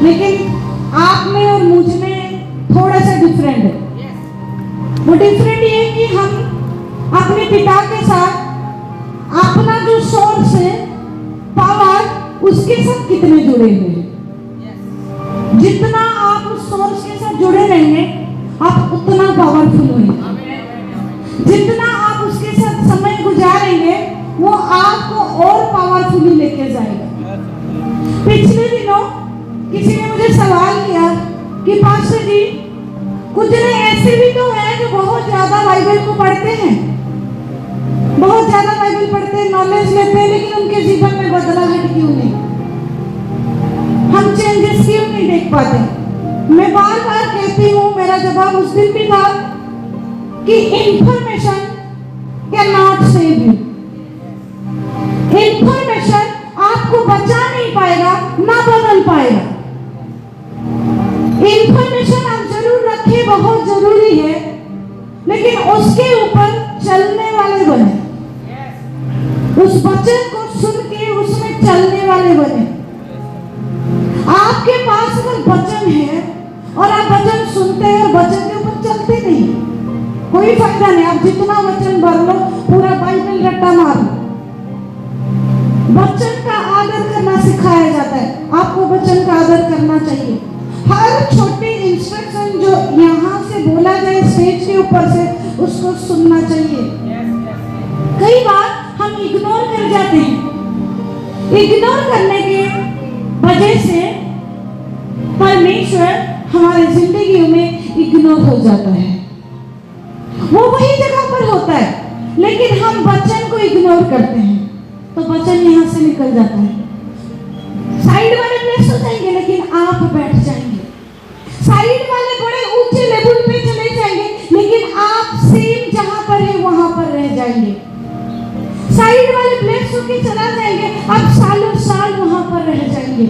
लेकिन आप में और मुझ में थोड़ा सा डिफरेंट है। वो डिफरेंट ये कि हम अपने पिता के साथ अपना जो सोर्स है पावर, उसके साथ कितने जुड़े हुए हैं। जितना आप उस सोर्स के साथ जुड़े रहेंगे आप उतना पावरफुल होंगे। जितना आप उसके साथ समय गुजारेंगे वो आपको और पावरफुली लेके जाएगा। पिछले दिनों किसी ने मुझे सवाल किया कि पास्टर जी, कुछ लोग ऐसे भी तो हैं जो बहुत ज्यादा बाइबल को पढ़ते हैं, बहुत ज्यादा बाइबल पढ़ते हैं, नॉलेज लेते हैं, लेकिन उनके जीवन में बदलाव क्यों नहीं, हम चेंजेस क्यों नहीं देख पाते। मैं बार बार कहती हूँ, मेरा जवाब उस दिन भी था कि information can not save you. Information आपको बचा नहीं पाएगा, ना बदल पाएगा। इंफॉर्मेशन आप जरूर रखें, बहुत जरूरी है, लेकिन उसके ऊपर चलने वाले बने, उस वचन को सुन के उसमें चलने वाले बने। आपके पास अगर वचन है और आप वचन सुनते हैं और वचन के ऊपर चलते नहीं, कोई फायदा नहीं। आप जितना वचन भर लो, पूरा बाइबल रट्टा मार लो। वचन का आदर करना सिखाया जाता है, आपको वचन का आदर करना चाहिए। हर छोटी इंस्ट्रक्शन जो यहाँ से बोला जाए स्टेज के ऊपर से, उसको सुनना चाहिए। कई बार हम इग्नोर कर जाते हैं। इग्नोर करने के वजह से परमेश्वर हमारी जिंदगी में इग्नोर हो जाता है। वो वही जगह पर होता है, लेकिन हम वचन को इग्नोर करते हैं तो वचन यहाँ से निकल जाता है। साइड वाले प्लेस हो जाएंगे, लेकिन आप बैठ जाएंगे। साइड वाले बड़े ऊंचे लेवल पे चले जाएंगे, लेकिन आप सेम जहां पर है वहां पर रह जाएंगे। साइड वाले प्लेस होके चला जाएंगे, आप सालों साल वहां पर रह जाएंगे।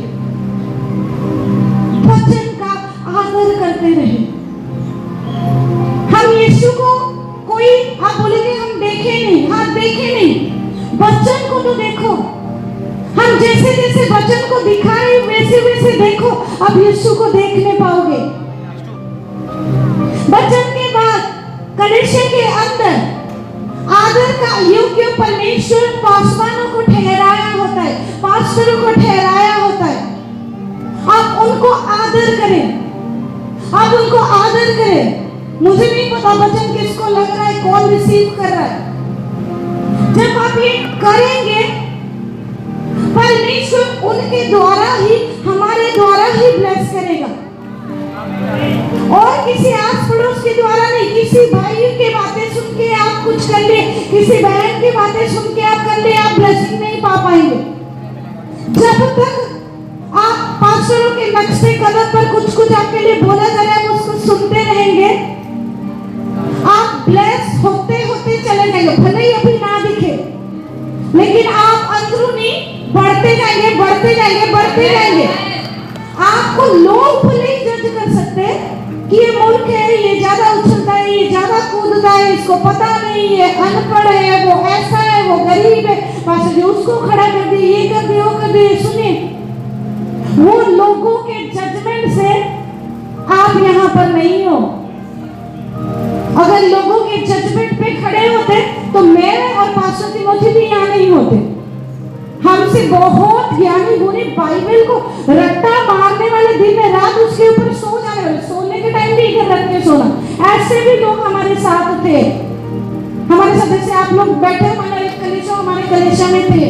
वचन का आदर करते रहे। हम यीशु को कोई, आप बोलेंगे हम देखे नहीं, हाँ देखे नहीं, वचन को तो देखो। हम जैसे जैसे वचन को दिखाए वैसे वैसे देखो, अब यीशु को देख नहीं पाओगे। वचन के बाद कलीसिया के अंदर आदर का योग्य परमेश्वर पासवानों को ठहराया होता है, पास्टरों को ठहराया होता है। आप उनको आदर करें, आप उनको आदर करें। मुझे नहीं पता वचन किसको लग रहा है, कौन रिसीव कर रहा है। जब आप ये करेंगे, परमेश्वर उनके द्वारा ही, हमारे द्वारा ही ब्लेस करेगा, और किसी आस पड़ोस के द्वारा नहीं। किसी भाई की बातें सुन के आप कुछ कर ले, किसी बहन की बातें सुन के आप कर ले, आप ब्लेसिंग नहीं पा पाएंगे। जब तक आप पास्टरों के नक्शे कदम पर कुछ कुछ आपके लिए बोला जा रहा है, उसको सुनते रहेंगे, आप ब्लेस होते होते चले जाएंगे। भले ही अभी ना दिखे, लेकिन आप अंदरूनी बढ़ते जाएंगे, बढ़ते जाएंगे, बढ़ते जाएंगे। आपको लोग भले ही जज कर सकते हैं कि ये मूर्ख है, ये ज्यादा उछलता है, ये ज्यादा कूदता है, इसको पता नहीं है, अनपढ़ है, वो ऐसा है, वो गरीब है, पास्टर जी उसको खड़ा कर दिए, ये कर दिए, वो कर दिए। सुनिए, वो लोगों के जजमेंट से आप यहाँ पर नहीं हो। अगर लोगों के जजमेंट पे खड़े होते तो मैं और पास्टर तिमोथी भी यहाँ नहीं होते। हमसे बहुत ज्ञानी गुणी बाइबल को रट्टा मारने वाले, दिन में रात उसके ऊपर सो जाने वाले, सोने के टाइम भी इधर रख के सोना, ऐसे भी लोग हमारे साथ थे। हमारे साथ जैसे आप लोग बैठे हमारे कलीसिया, हमारे कलीसिया में थे,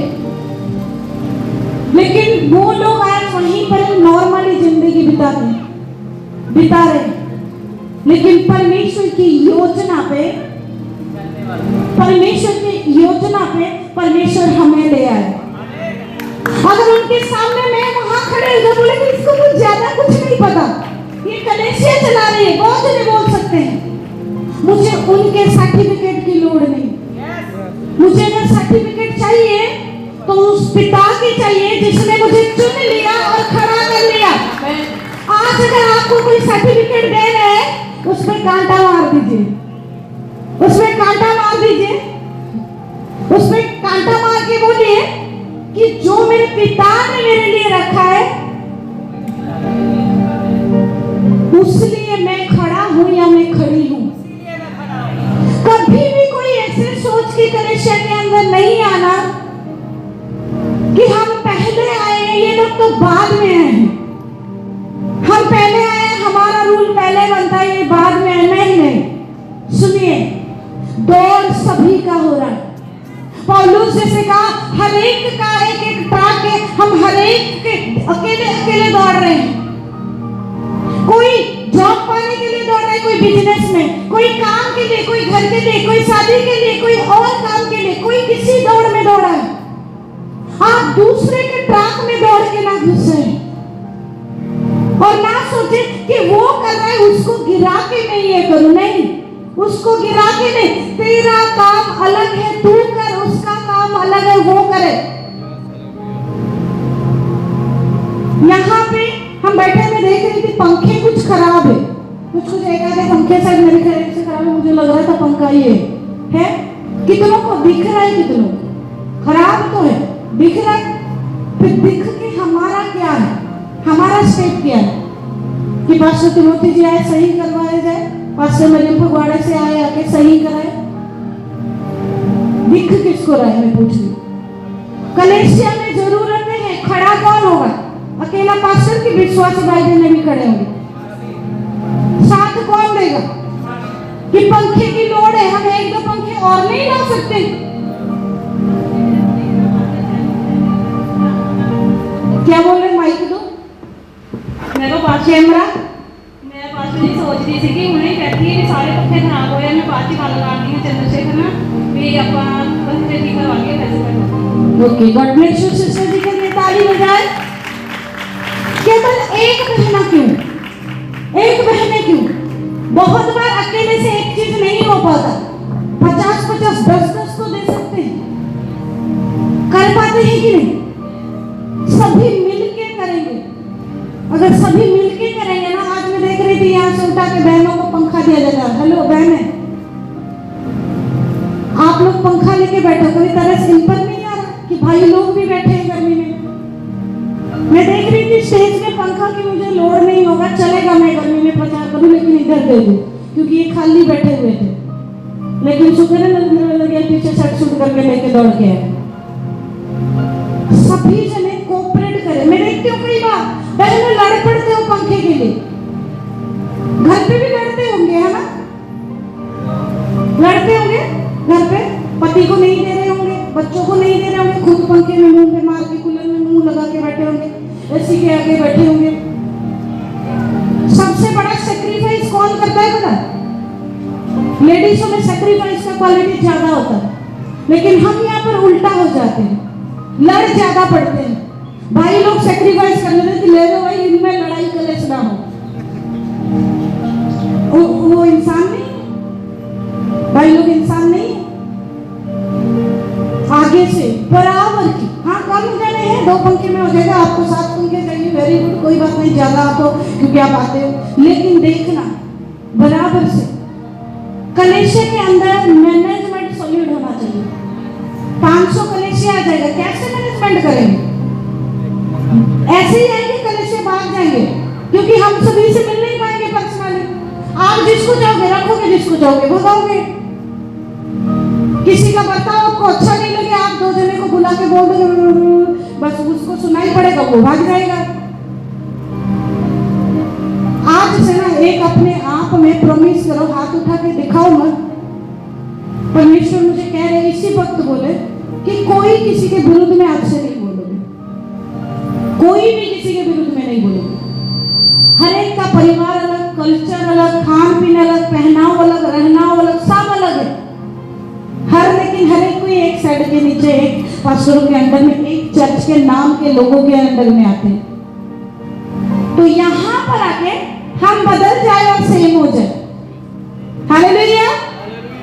लेकिन वो लोग आज वहीं पर नॉर्मली जिंदगी बिता रहे। लेकिन परमेश्वर की योजना पे, परमेश्वर की योजना पे परमेश्वर हमें ले आए। अगर उनके सामने मैं वहां खड़े हो बोले कि इसको कुछ ज्यादा कुछ नहीं पता, ये कलीसिया चला रही है, बहुत जने बोल सकते हैं। मुझे उनके सर्टिफिकेट की लोड़ नहीं। मुझे अगर सर्टिफिकेट चाहिए तो उस पिता की चाहिए जिसने मुझे चुन लिया और खड़ा कर लिया। आज अगर आपको कोई सर्टिफिकेट दे रहे हैं, उसमें कांटा मार दीजिए, उसमें कांटा मार दीजिए, उसमें कांटा मार के बोलिए कि जो मेरे पिता ने मेरे लिए रखा है मैं खड़ा हूं या मैं खड़ी हूं। कभी भी कोई ऐसे सोच के कलेशिया के अंदर नहीं आना कि हम पहले आए हैं, ये लोग तो बाद में आए हैं। हम पहले आए हैं, हमारा रूल पहले बनता है, ये बाद में आए। नहीं, सुनिए, दौड़ सभी का हो रहा है। पौलुस जैसे कहा, हर एक का एक एक ट्रैक है, हम हर एक के अकेले अकेले दौड़ रहे हैं। कोई जॉब पाने के लिए दौड़ रहा है, कोई बिजनेस में, कोई काम के लिए, कोई घर के लिए, कोई शादी के लिए, कोई और काम के लिए, कोई किसी दौड़ में दौड़ा है। आप दूसरे के ट्रैक में दौड़ के ना घुसे और ना सोचे कि वो कर रहा है उसको गिरा के मैं ये करूं। नहीं, उसको गिरा के नहीं, तेरा काम अलग है, तू कर, उसका काम अलग है, वो करे। यहाँ पे हम बैठे में देख रही थी, पंखे कुछ खराब है, कुछ एक आधे पंखे शायद मेरे खरीद से खराब है, मुझे लग रहा था पंखा ये है। कितनों को दिख रहा है, कितनों खराब तो है, दिख रहा है। फिर दिख के हमारा क्या है, हमारा स्टेप क्या है कि पास्टर तिमोथी जी आए, सही करवाया जाए, पास्टर मरियम फगवाड़े से आए, आके सही कराए। दिख किसको रहा है, मैं पूछ रही हूँ। कलेशिया में जरूरत है, खड़ा कौन होगा? अकेला पास्टर की विश्वासी भाई बहन भी खड़े होंगे, साथ कौन देगा? कि पंखे की लोड़ है, हम एक दो पंखे और नहीं ला सकते। क्या बोल रहे, माइक दो। मैं तो कैमरा मैं पास में सोच रही थी कि उन्हें कहती है कि सारे पत्ते खराब हो गए, मैं बात ही गल करनी है चंद्रशेखर ना भी अपन बच्चे ठीक करवा के पैसे कर। Okay, god bless you sister ji, के लिए ताली बजाए। केवल एक बहना क्यों, एक बहने क्यों? बहुत बार अकेले से एक चीज नहीं हो पाता, 50-50, 10-10 तो दे सकते हैं, कर पाते हैं कि नहीं? सभी मिलके करेंगे। अगर सभी मिलके करेंगे ना, आज मैं देख रही थी यहाँ से उठा के बहनों को पंखा दिया जाता है। हेलो बहने, आप लोग पंखा लेके बैठो, कभी तरह से इन पर नहीं आ रहा कि भाई लोग भी बैठे हैं गर्मी में। मैं देख रही थी स्टेज में पंखा की मुझे लोड नहीं होगा, चलेगा, मैं गर्मी में प्रचार करूं, लेकिन इधर दे दूं क्योंकि ये खाली बैठे हुए थे। लेकिन शुक्र है नरेंद्र लगे पीछे शर्ट शूट करके लेके दौड़ के आए। सभी जने कोऑपरेट करें। मैं देखती हूँ कई बार बहनों लड़ पड़ते हो पंखे के लिए, घर पे भी लड़ते होंगे, है ना? लड़ते होंगे घर पे, पति को नहीं दे रहे होंगे, बच्चों को नहीं दे रहे होंगे, खुद पंखे में मुंह पे मार के, कूलर में मुंह लगा के बैठे होंगे, एसी के आगे बैठे होंगे। सबसे बड़ा सैक्रिफाइस कौन करता है पता? लेडीजों में सैक्रिफाइस का क्वालिटी ज्यादा होता है, लेकिन हम यहाँ पर उल्टा हो जाते हैं, लड़ ज्यादा पड़ते हैं। भाई लोग सैक्रिफाइस कर लेते कि ले लो भाई, इनमें लड़ाई कलेश ना हो। वो इंसान नहीं, भाई लोग इंसान नहीं है। आगे से बराबर की, हाँ कम जने हैं, 2 पंखे में हो जाएगा, आपको 7 पंखे चाहिए, वेरी गुड, कोई बात नहीं, ज्यादा तो क्योंकि आप आते हो, लेकिन देखना बराबर से। कलेशिया के अंदर मैनेजमेंट सॉलिड होना चाहिए। 500 कलेशिया आ जाएगा, कैसे मैनेजमेंट करेंगे? ऐसे ही आएंगे कलेशिया, भाग जाएंगे, क्योंकि हम सभी से मिल नहीं पाएंगे पर्सनली। आप जिसको चाहोगे रखोगे, जिसको चाहोगे भगाओगे। किसी का बर्ताव आपको अच्छा नहीं लगे, आप 2 जने को बुला के बोल दोगे, बस उसको सुनाई पड़ेगा, वो भाग जाएगा। आज से ना एक अपने आप में प्रॉमिस करो, हाथ उठा के दिखाओ मत। परमेश्वर मुझे कह रहे इसी वक्त बोले कि कोई किसी के विरुद्ध में आपसे नहीं बोलोगे, कोई भी किसी के विरुद्ध में नहीं बोलोगे। हर एक का परिवार अलग, कल्चर अलग, खान पीन अलग, पहनाव अलग, रहनाव अलग, सब अलग है। लेकिन हर एक कोई एक साइड के नीचे, एक पास्टरों के अंडर में, एक चर्च के नाम के लोगों के अंडर में आते हैं। तो यहाँ पर आके हम बदल जाए और सेम हो जाए। हालेलुया,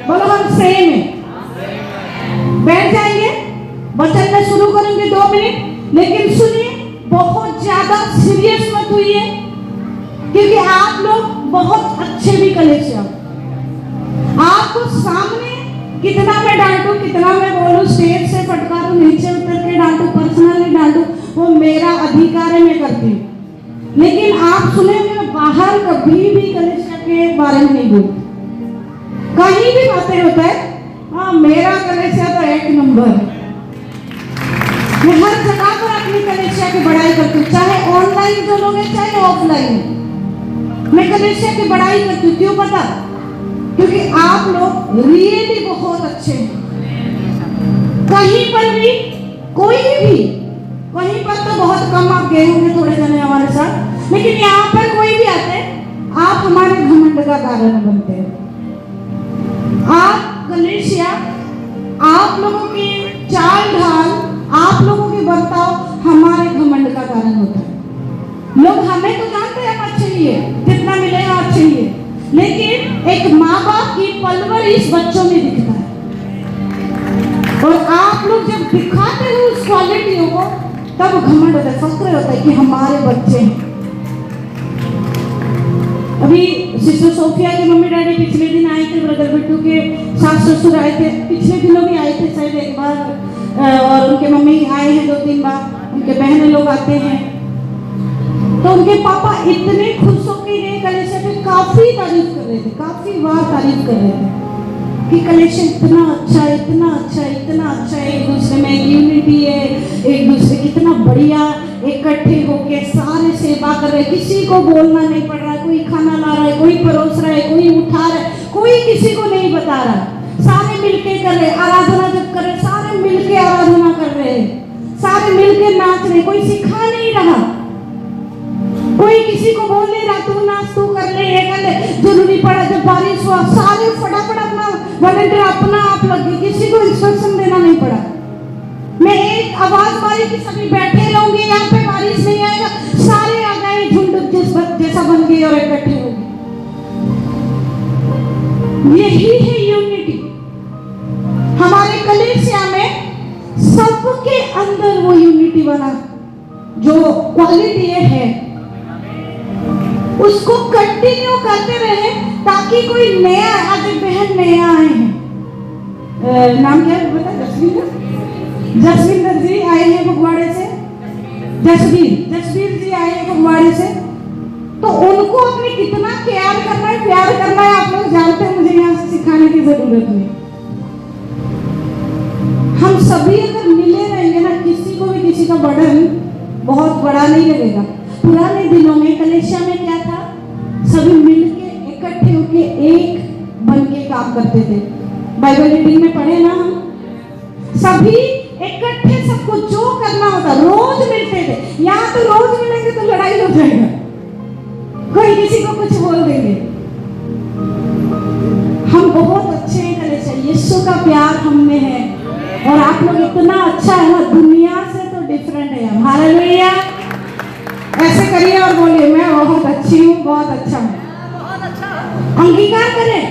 बोलो हम सेम है। बैठ जाएंगे, वचन में शुरू करेंगे 2 मिनट, लेकिन सुनिए बहुत ज्यादा सीरियस मत हुइए, क्योंकि आप लोग बहुत अच्छे भी कलेशिया। आपको सामने कितना मैं डांटू, कितना मैं बोलूं, स्टेज से फटकारूं, नीचे उतर के डांटू, पर्सनली डांटू, वो मेरा अधिकार है, मैं करती हूँ। लेकिन आप सुनेंगे बाहर कभी भी कलेशिया के बारे में नहीं बोलते। कहीं भी बातें होता है, हाँ मेरा कलेसिया तो एक नंबर है। मैं हर जगह पर अपनी कलेसिया की बड़ाई करती हूँ, चाहे ऑनलाइन जो लोग हैं चाहे ऑफलाइन। मैं कलेसिया की बड़ाई करती हूँ, क्यों पता? क्योंकि आप लोग रियली बहुत अच्छे हैं। कहीं पर भी कोई भी, कहीं पर तो बहुत कम आप गए होंगे थोड़े जने हमारे साथ, लेकिन यहाँ पर कोई भी आते हैं, आप हमारे घमंड का कारण बनते हैं। आप कलेसिया, आप लोगों की चाल ढाल, आप लोगों की बर्ताव हमारे घमंड का कारण होता है। लोग हमें तो जानते हैं हम अच्छे ही है, जितना मिलेगा अच्छे ही है, लेकिन एक माँ बाप की परवरिश बच्चों में दिखता है। और आप लोग जब दिखाते हो उस क्वालिटियों को, तब घमंड होता है, फक्र होता है कि हमारे बच्चे हैं। अभी सिस्टर सोफिया के मम्मी डैडी पिछले दिन आए थे, ब्रदर बिट्टू के सास ससुर आए थे, पिछले दिनों भी आए थे शायद एक बार, और उनके मम्मी आए हैं 2-3 बार, उनके बहन लोग आते हैं। तो उनके पापा इतने खुश होकर गए, कलेशिया पे काफी तारीफ कर रहे थे, काफी बार तारीफ कर रहे थे कि कलेशिया इतना अच्छा है, इतना अच्छा है, इतना अच्छा है, एक दूसरे में यूनिटी है, एक दूसरे कितना बढ़िया इकट्ठे होके सारे सेवा कर रहे, किसी को बोलना नहीं पड़ रहा, कोई खाना ला रहा है, कोई परोस रहा है, कोई उठा रहा है, कोई किसी को नहीं बता रहा, सारे मिलके कर रहे, आराधना जब कर रहे सारे मिलके आराधना कर रहे, सारे मिलके नाच रहे, कोई सिखा नहीं रहा, कोई किसी को बोल नहीं रहा तू नाच तू कर ले ये कर ले। जरूरी पड़ा जब बारिश हुआ सारे फटाफट अपना वॉलंटियर अपना आप लग गए, किसी को इंस्ट्रक्शन देना नहीं पड़ा। मैं एक आवाज मारी कि सभी बैठे रहोगे, यहाँ पे बारिश नहीं आएगा, सारे आ गए, झुंड जैसा बन गए और इकट्ठे हो गए। यही है यूनिटी। हमारे कलीसिया में सबके अंदर वो यूनिटी बना, जो क्वालिटी है उसको कंटिन्यू करते रहे, ताकि कोई नया, आज एक बहन नया आए हैं, नाम क्या है बता? जसविंदर जी आए हैं फगवाड़े से, जसवीर जी आए हैं फगवाड़े से। तो उनको अपने कितना केयर करना है, प्यार करना है, आप लोग जानते हैं, मुझे यहाँ से सिखाने की जरूरत नहीं। हम सभी अगर मिले रहेंगे ना, किसी को भी किसी का बर्डन बहुत बड़ा नहीं लगेगा। पुराने दिनों में कलेशिया में क्या था, सभी मिलके इकट्ठे होके एक बन के काम करते थे। बाइबल रीडिंग में पढ़े ना हम, सभी इकट्ठे सबको जो करना होता रोज मिलते थे। यहाँ तो रोज मिलेंगे तो लड़ाई हो जाएगा, कोई किसी को कुछ बोल देंगे। हम बहुत अच्छे हैं कलेशिया, यीशु का प्यार हम में है, और आप लोग इतना अच्छा है ना, दुनिया से तो डिफरेंट है हम। हालेलुया, ऐसे करिए और बोलिए मैं बहुत अच्छी हूँ, बहुत अच्छा हूँ। अंगीकार करें,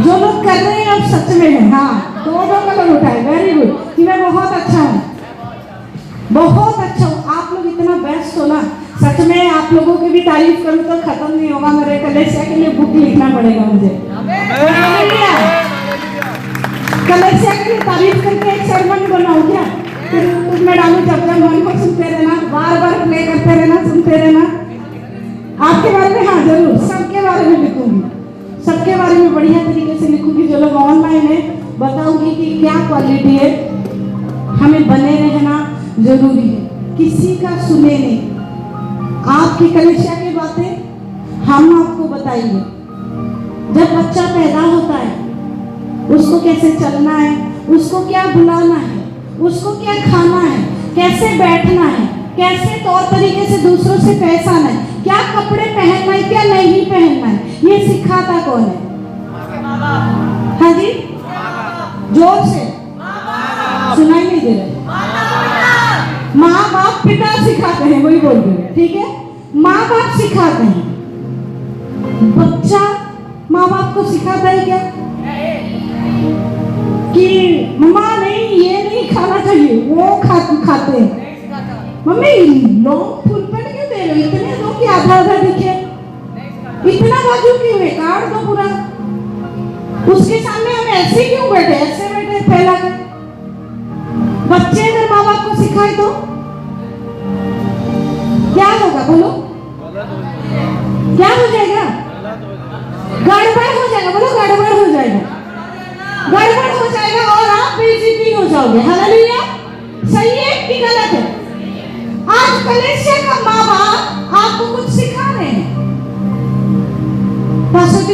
जो लोग कर रहे हैं अब सच में है। हाँ, दो कलर उठाए, वेरी गुड, कि मैं बहुत अच्छा हूँ, बहुत अच्छा हूँ। आप लोग इतना बेस्ट हो ना, सच में आप लोगों की भी तारीफ करूँ तो खत्म नहीं होगा। मेरे कलेशिया के लिए बुक लिखना पड़ेगा मुझे। कलेशिया के लिए तारीफ करके एक सरमन बनाऊँ क्या? उसमें डालू, जब जब मन को सुनते रहना, बार बार प्ले करते रहना, सुनते रहना। आपके बारे में, हाँ जरूर, सबके बारे में लिखूंगी, सबके बारे में बढ़िया तरीके से लिखूंगी। जो लोग ऑनलाइन है बताऊंगी कि क्या क्वालिटी है, हमें बने रहना जरूरी है, किसी का सुने नहीं। आपकी कलेशिया की बातें हम आपको बताएंगे। जब बच्चा पैदा होता है, उसको कैसे चलना है, उसको क्या बुलाना है, उसको क्या खाना है, कैसे बैठना है, कैसे तौर तरीके से दूसरों से पेश आना है, क्या कपड़े पहनना है, क्या नहीं पहनना है, ये सिखाता कौन है? हाँ जी, जोर से सुनाई नहीं दे रहे। माँ बाप पिता सिखाते हैं, वही बोल रहे हैं, ठीक है, माँ बाप सिखाते हैं। बच्चा माँ बाप को सिखाता है क्या कि मम्मा नहीं ये नहीं खाना चाहिए, वो खाते हैं। मम्मी लॉन्ग फुल पेट क्यों दे रहे हो, इतने दो कि आधा आधा दिखे, इतना बाजू क्यों है, काट दो पूरा। उसके सामने हम ऐसे क्यों बैठे, ऐसे बैठे फैला कर। बच्चे अगर माँ बाप को सिखाए तो क्या होगा, बोलो क्या हो जाएगा?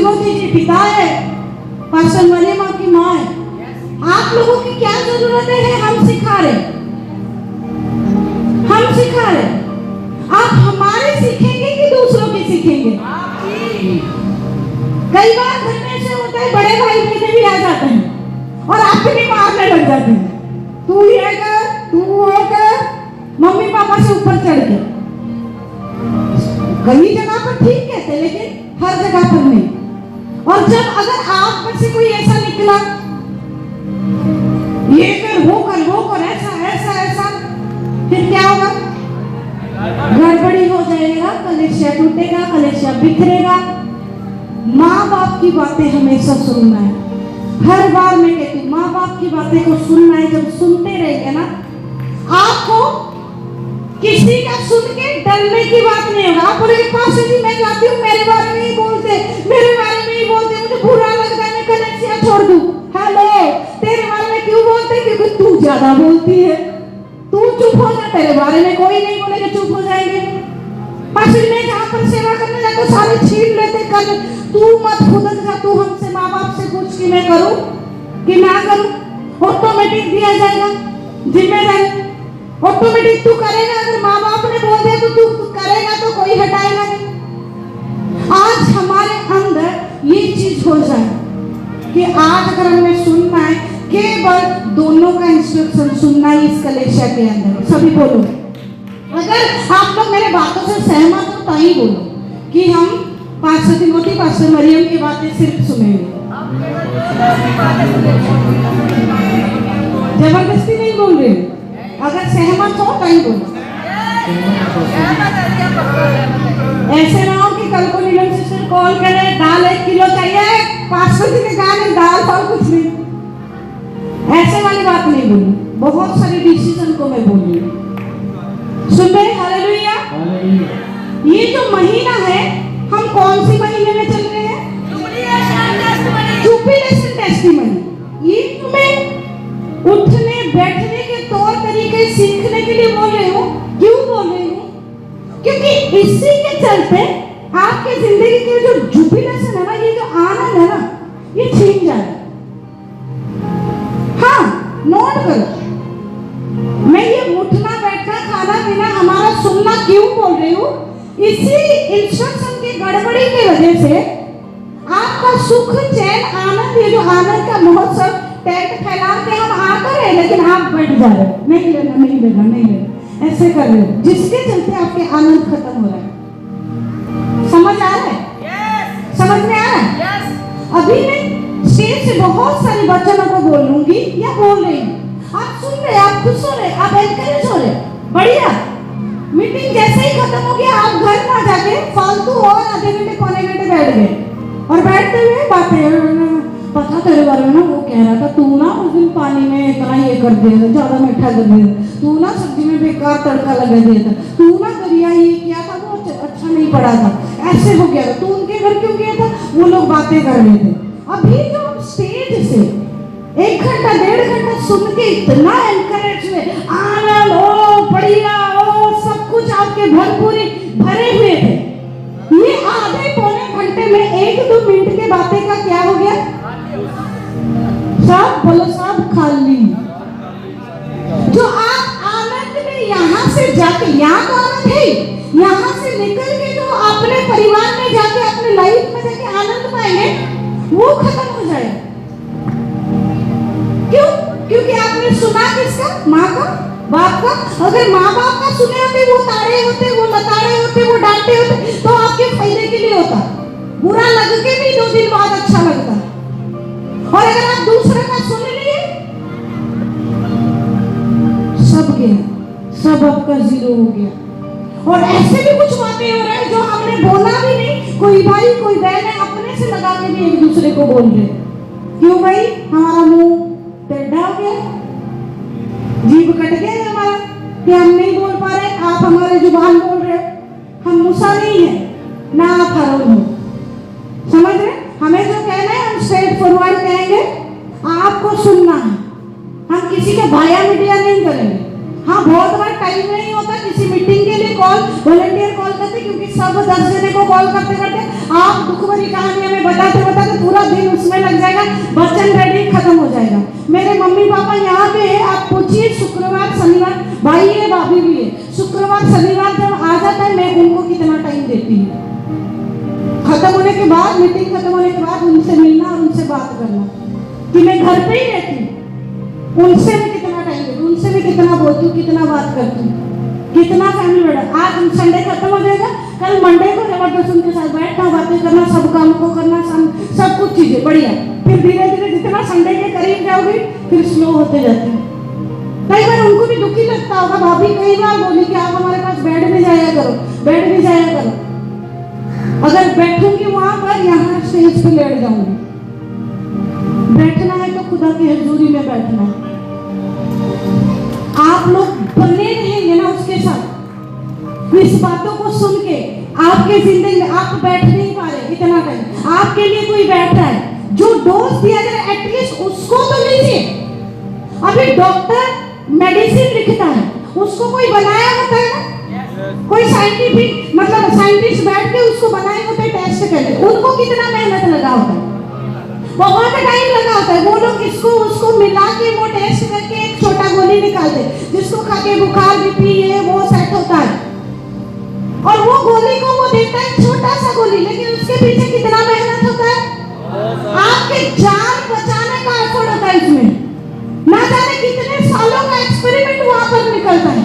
तिमोथी जी पिता है, पास्टर मरियम आपकी माँ है। आप लोगों की क्या जरूरत है? हम सिखा रहे, हम सिखा रहे। आप हमारे सीखेंगे कि दूसरों के सीखेंगे? कई बार घर में ऐसे होता है, बड़े भाई बहने भी आ जाते हैं और आपके भी मारने लग जाते हैं, तू ये कर, तू वो कर, मम्मी पापा से ऊपर चढ़ के। कई जगह पर ठीक कहते, लेकिन हर जगह पर नहीं। और जब अगर आप में से कोई ऐसा निकला, ये कर, वो कर, वो कर, ऐसा ऐसा ऐसा, फिर क्या होगा? गड़बड़ी हो जाएगा, कलेशा टूटेगा, कलेशा बिखरेगा। माँ बाप की बातें हमेशा सुनना है। हर बार मैं कहती हूँ, माँ बाप की बातें को सुनना है। जब सुनते रहेंगे ना, आपको किसी का सुन के डरने की बात नहीं होगा। आप बोलेंगे पास्टर जी मैं जाती हूँ, मेरे बारे में ही बोलते, मेरे बारे में ही बोलते, मुझे बुरा लगता है, मैं कलेशा छोड़ दूँ। हेलो, तेरे बारे में क्यों बोलते? क्योंकि तू ज्यादा बोलती है। तू चुप हो जा, तेरे बारे में कोई नहीं बोलेगा, चुप हो जाएंगे। पास्टर मैं जहाँ पर सेवा करने जाता हूँ सारे छीन लेते कर, तू मत खुदक जा, तू हमसे माँ बाप से पूछ कि मैं करूँ कि ना करूँ। ऑटोमेटिक दिया जाएगा जिम्मेदारी, ऑटोमेटिक तू करेगा। अगर माँ बाप ने बोल दिया तो तू करेगा, तो कोई हटाएगा नहीं। आज हमारे अंदर ये चीज हो जाए कि आज अगर हमें सुनना है, केवल दोनों का इंस्ट्रक्शन सुनना है इस कलेशा के अंदर। सभी बोलो, अगर आप लोग मेरे बातों से सहमत हो तो ही बोलो कि हम पास्टर तिमोथी, पास्टर मरियम की बातें सिर्फ सुनेंगे। जबरदस्ती नहीं बोल रहे, अगर सहमत हो तो ही बोलो। ऐसे ना हो कि कल को नीलम सिस्टर कॉल करे, दाल 1 किलो चाहिए, पास्टर जी के गाने दाल और कुछ नहीं, ऐसे वाली बात नहीं बोली। बहुत सारे डिसीजन को मैं बोल रही हूँ, सुन रहे? हालेलुया। ये जो महीना है, हम कौन सी महीने में चल रहे हैं? Jubilation testimony. ये तुम्हें उठने बैठने के तौर तरीके सीखने के लिए बोल रही हूँ। क्यों बोल रही हूँ? क्योंकि इसी के चलते आपके जिंदगी के जो जुबिलेशन है ना, ये जो आनंद है ना, ये छीन जाए। हाँ, नोट करो, मैं ये उठना बैठना खाना पीना हमारा सुनना क्यों बोल रही हूँ? इसी इंस्ट्रक्शन की गड़बड़ी की वजह से आपका सुख चैन आनंद, ये जो आनंद का महोत्सव टेंट फैला के हम आ कर रहे, लेकिन आप बैठ जा रहे, नहीं लेना नहीं लेना नहीं लेना, ऐसे कर रहे हो, जिसके चलते आपके आनंद खत्म हो रहा है। समझ आ रहा है? समझ में आ रहा है? अभी मैं स्टेज से बहुत सारे बच्चों को बोलूंगी या बोल रही हूँ, आप सुन रहे, आप खुश हो रहे, आप एनकरेज हो रहे, बढ़िया। मीटिंग जैसे ही खत्म हो गया, आप घर ना जाके फालतू और आधे घंटे पौने घंटे बैठ गए, और बैठते हुए बातें, पता तेरे बारे में ना वो कह रहा था, तू ना उस दिन पानी में इतना ये कर दिया था, ज्यादा मीठा कर दिया था, तू ना सब्जी में बेकार तड़का लगा दिया था, तू ना दरिया ये किया था, वो अच्छा नहीं पड़ा था, ऐसे हो गया था, तू उनके घर क्यों गया था? वो लोग बातें कर रहे थे। अभी जो हम स्टेज से 1 घंटा 1.5 घंटा सुन के इतना एनकरेज हुए, आनंद, ओ बढ़िया, ओ सब कुछ आपके भरपूरी भरे हुए थे, ये आधे पौने घंटे में 1-2 मिनट के बातें का क्या हो गया? सब बोलो, सब खाली। जो आप आनंद में यहाँ से जाके, यहाँ का आनंद है, यहाँ से निकल के जो अपने परिवार में जाके, अपने लाइफ में जाके आनंद पाएंगे, वो खत्म हो जाए। क्यों? क्योंकि आपने सुना किसका? माँ का, बाप का। अगर माँ बाप का सुने होते, वो ताड़े होते, वो लताड़े होते, वो डांटे होते, तो आपके फायदे के लिए होता, बुरा लग के भी 2 दिन बाद अच्छा लगता। और अगर आप दूसरे का सुन लिए, सब गया, सब आपका 0 हो गया। और ऐसे भी कुछ बातें हो रहे हैं जो हमने बोला भी नहीं, कोई भाई कोई बहन है अपने से लगा के भी एक दूसरे को बोल रहे। क्यों भाई? हमारा मुंह टेढ़ा हो गया, जीभ कट गया हमारा, कि हम नहीं बोल पा रहे, आप हमारे जुबान बोल रहे हो। हम मूसा नहीं है ना आप हारून हो, समझ रहे? हमें जो कहना है हम स्ट्रेट फॉरवर्ड कहेंगे, आपको सुनना है। हम किसी का भाया मीडिया नहीं करेंगे। हाँ, बहुत बार टाइम नहीं होता किसी मीटिंग के लिए कॉल वॉलंटियर कॉल करते, क्योंकि सब 10 जने को कॉल करते करते आप दुख भरी कहानी हमें बताते बताते पूरा दिन उसमें लग जाएगा, वचन रेडी खत्म हो जाएगा। मेरे मम्मी पापा यहाँ पे है, आप पूछिए शुक्रवार शनिवार, भाई है भाभी भी है, शुक्रवार शनिवार जब आ जाता है मैं उनको कितना टाइम देती हूँ, खत्म होने के बाद, मीटिंग खत्म होने के बाद उनसे मिलना और उनसे बात करना, कि मैं घर पे ही रहती हूँ, उनसे मैं कितना टाइम देती हूँ, उनसे मैं कितना बोलती हूँ, कितना बात करती हूँ, कितना फैमिली बढ़ा। आज संडे खत्म हो जाएगा, कल मंडे को जबरदस्त उनके साथ बैठना, बातें करना, सब काम को करना, सब कुछ चीजें बढ़िया। फिर धीरे धीरे जितना संडे के करीब जाओगे फिर स्लो होते जाते हैं। कई बार उनको भी दुखी लगता होगा, भाभी कई बार बोली कि आप हमारे पास बैठ भी जाया करो, बैठ भी जाया करो। अगर बैठूंगी वहां पर, यहाँ स्टेज पे लेट जाऊंगी। बैठना है तो खुदा की हजूरी में बैठना है। आप लोग बने रहेंगे ना उसके साथ, इस बातों को सुन के आपके जिंदगी में आप बैठ नहीं पा रहे इतना टाइम, आपके लिए कोई बैठ रहा है, जो डोज दिया जाए एटलीस्ट उसको तो लीजिए। अभी डॉक्टर मेडिसिन लिखता है, उसको कोई बनाया होता है ना, कोई साइंटिफिक मतलब साइंटिस्ट बैठ के उसको बनाए होते हैं, टेस्ट करके, उनको कितना मेहनत लगा होता है, बहुत टाइम लगा होता है। वो लोग इसको उसको मिला के वो टेस्ट करके एक छोटा गोली निकालते, जिसको खा के बुखार बीपी ये वो सेट होता है, और वो गोली को वो देता है छोटा सा गोली, लेकिन उसके पीछे कितना मेहनत होता है, आपके जान बचाने का एफर्ट होता है इसमें, ना जाने कितने सालों का एक्सपेरिमेंट वहां पर निकलता है।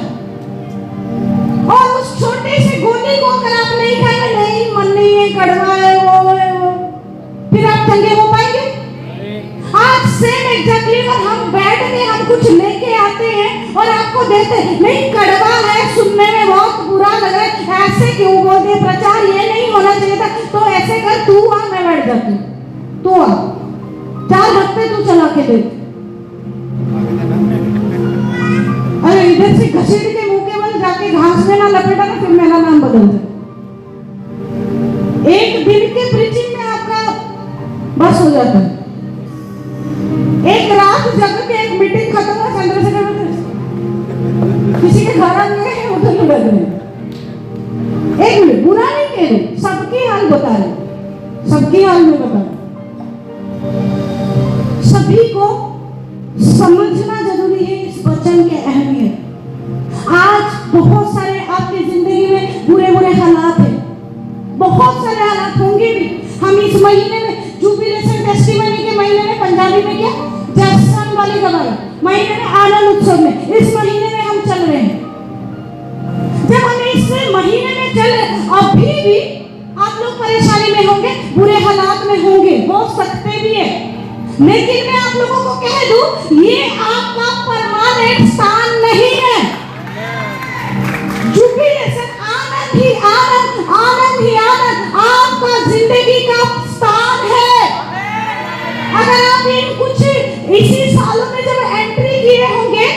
और उस छोटे से गोली को अगर आप नहीं खाएंगे, नहीं मन नहीं है, कड़वा है, वो है वो, फिर आप चंगे हो पाएंगे? आज सेम एग्जैक्टली अगर हम बैठ के हम कुछ लेके आते हैं और आपको देते हैं, नहीं कड़वा है, सुनने में बहुत बुरा लग रहा है, ऐसे क्यों बोलते, प्रचार ये नहीं होना चाहिए था, तो ऐसे कर, तू आ, मैं बैठ जाती हूँ, तू आ, 4 हफ्ते तू चला के दे। अरे इधर से घसीट के मुंह के बल जाके घास में ना लपेटा ना, फिर मेरा नाम बदल दे। एक दिन के प्रीचिंग में आपका बस हो जाता है। एक रात जग के एक मीटिंग खत्म हुआ, चंद्रशेखर किसी के घर आ गए उधर नहीं बैठ रहे। एक मिनट, बुरा नहीं कह रहे, सबकी हाल बता रहे, सबकी हाल में बता रहे। सभी को समझना जरूरी है इस वचन के अहमियत। आज बहुत सारे आपकी जिंदगी में बुरे बुरे हालात हैं, बहुत सारे हालात होंगे भी। हम इस महीने में जुबिलेशन टेस्टिमनी के महीने में, पंजाबी में क्या जश्न वाली गवाही महीने में, आनंद उत्सव में, इस महीने में हम चल रहे हैं। जब हम इस महीने में चल रहे, अभी भी आप लोग परेशानी में होंगे, बुरे हालात में होंगे, हो सकते भी है, लेकिन मैं आप लोगों को कह दूं, ये आपका परमानेंट स्थान नहीं है। जुबिलेशन आनंद ही आनंद, आनंद ही आनंद आपका जिंदगी का स्थान है। अगर आप इन कुछ इसी सालों में जब एंट्री किए होंगे,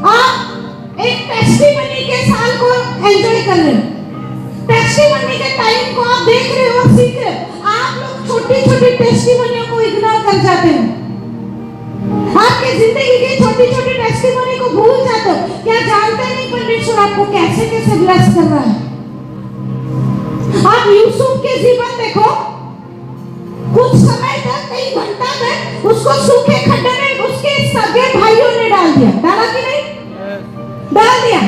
आप एक टेस्टिमनी के साल को एंजॉय कर रहे हैं, टेस्टिमनी के टाइम को आप देख रहे हो, सीख रहे हो। आप लोग छोटी छोटी टेस्टिमनियों को इग्नोर कर जाते हैं, आपकी जिंदगी की छोटी छोटी टेस्टिमनी को भूल जाते हो। क्या जानते नहीं परमेश्वर आपको कैसे कैसे ब्लेस कर रहा है। आप यूसुफ के जीवन देखो, कुछ समय तक, कई घंटा तक उसको सूखे खड्डे में उसके सगे भाइयों ने डाल दिया, डाला कि नहीं? डाल दिया।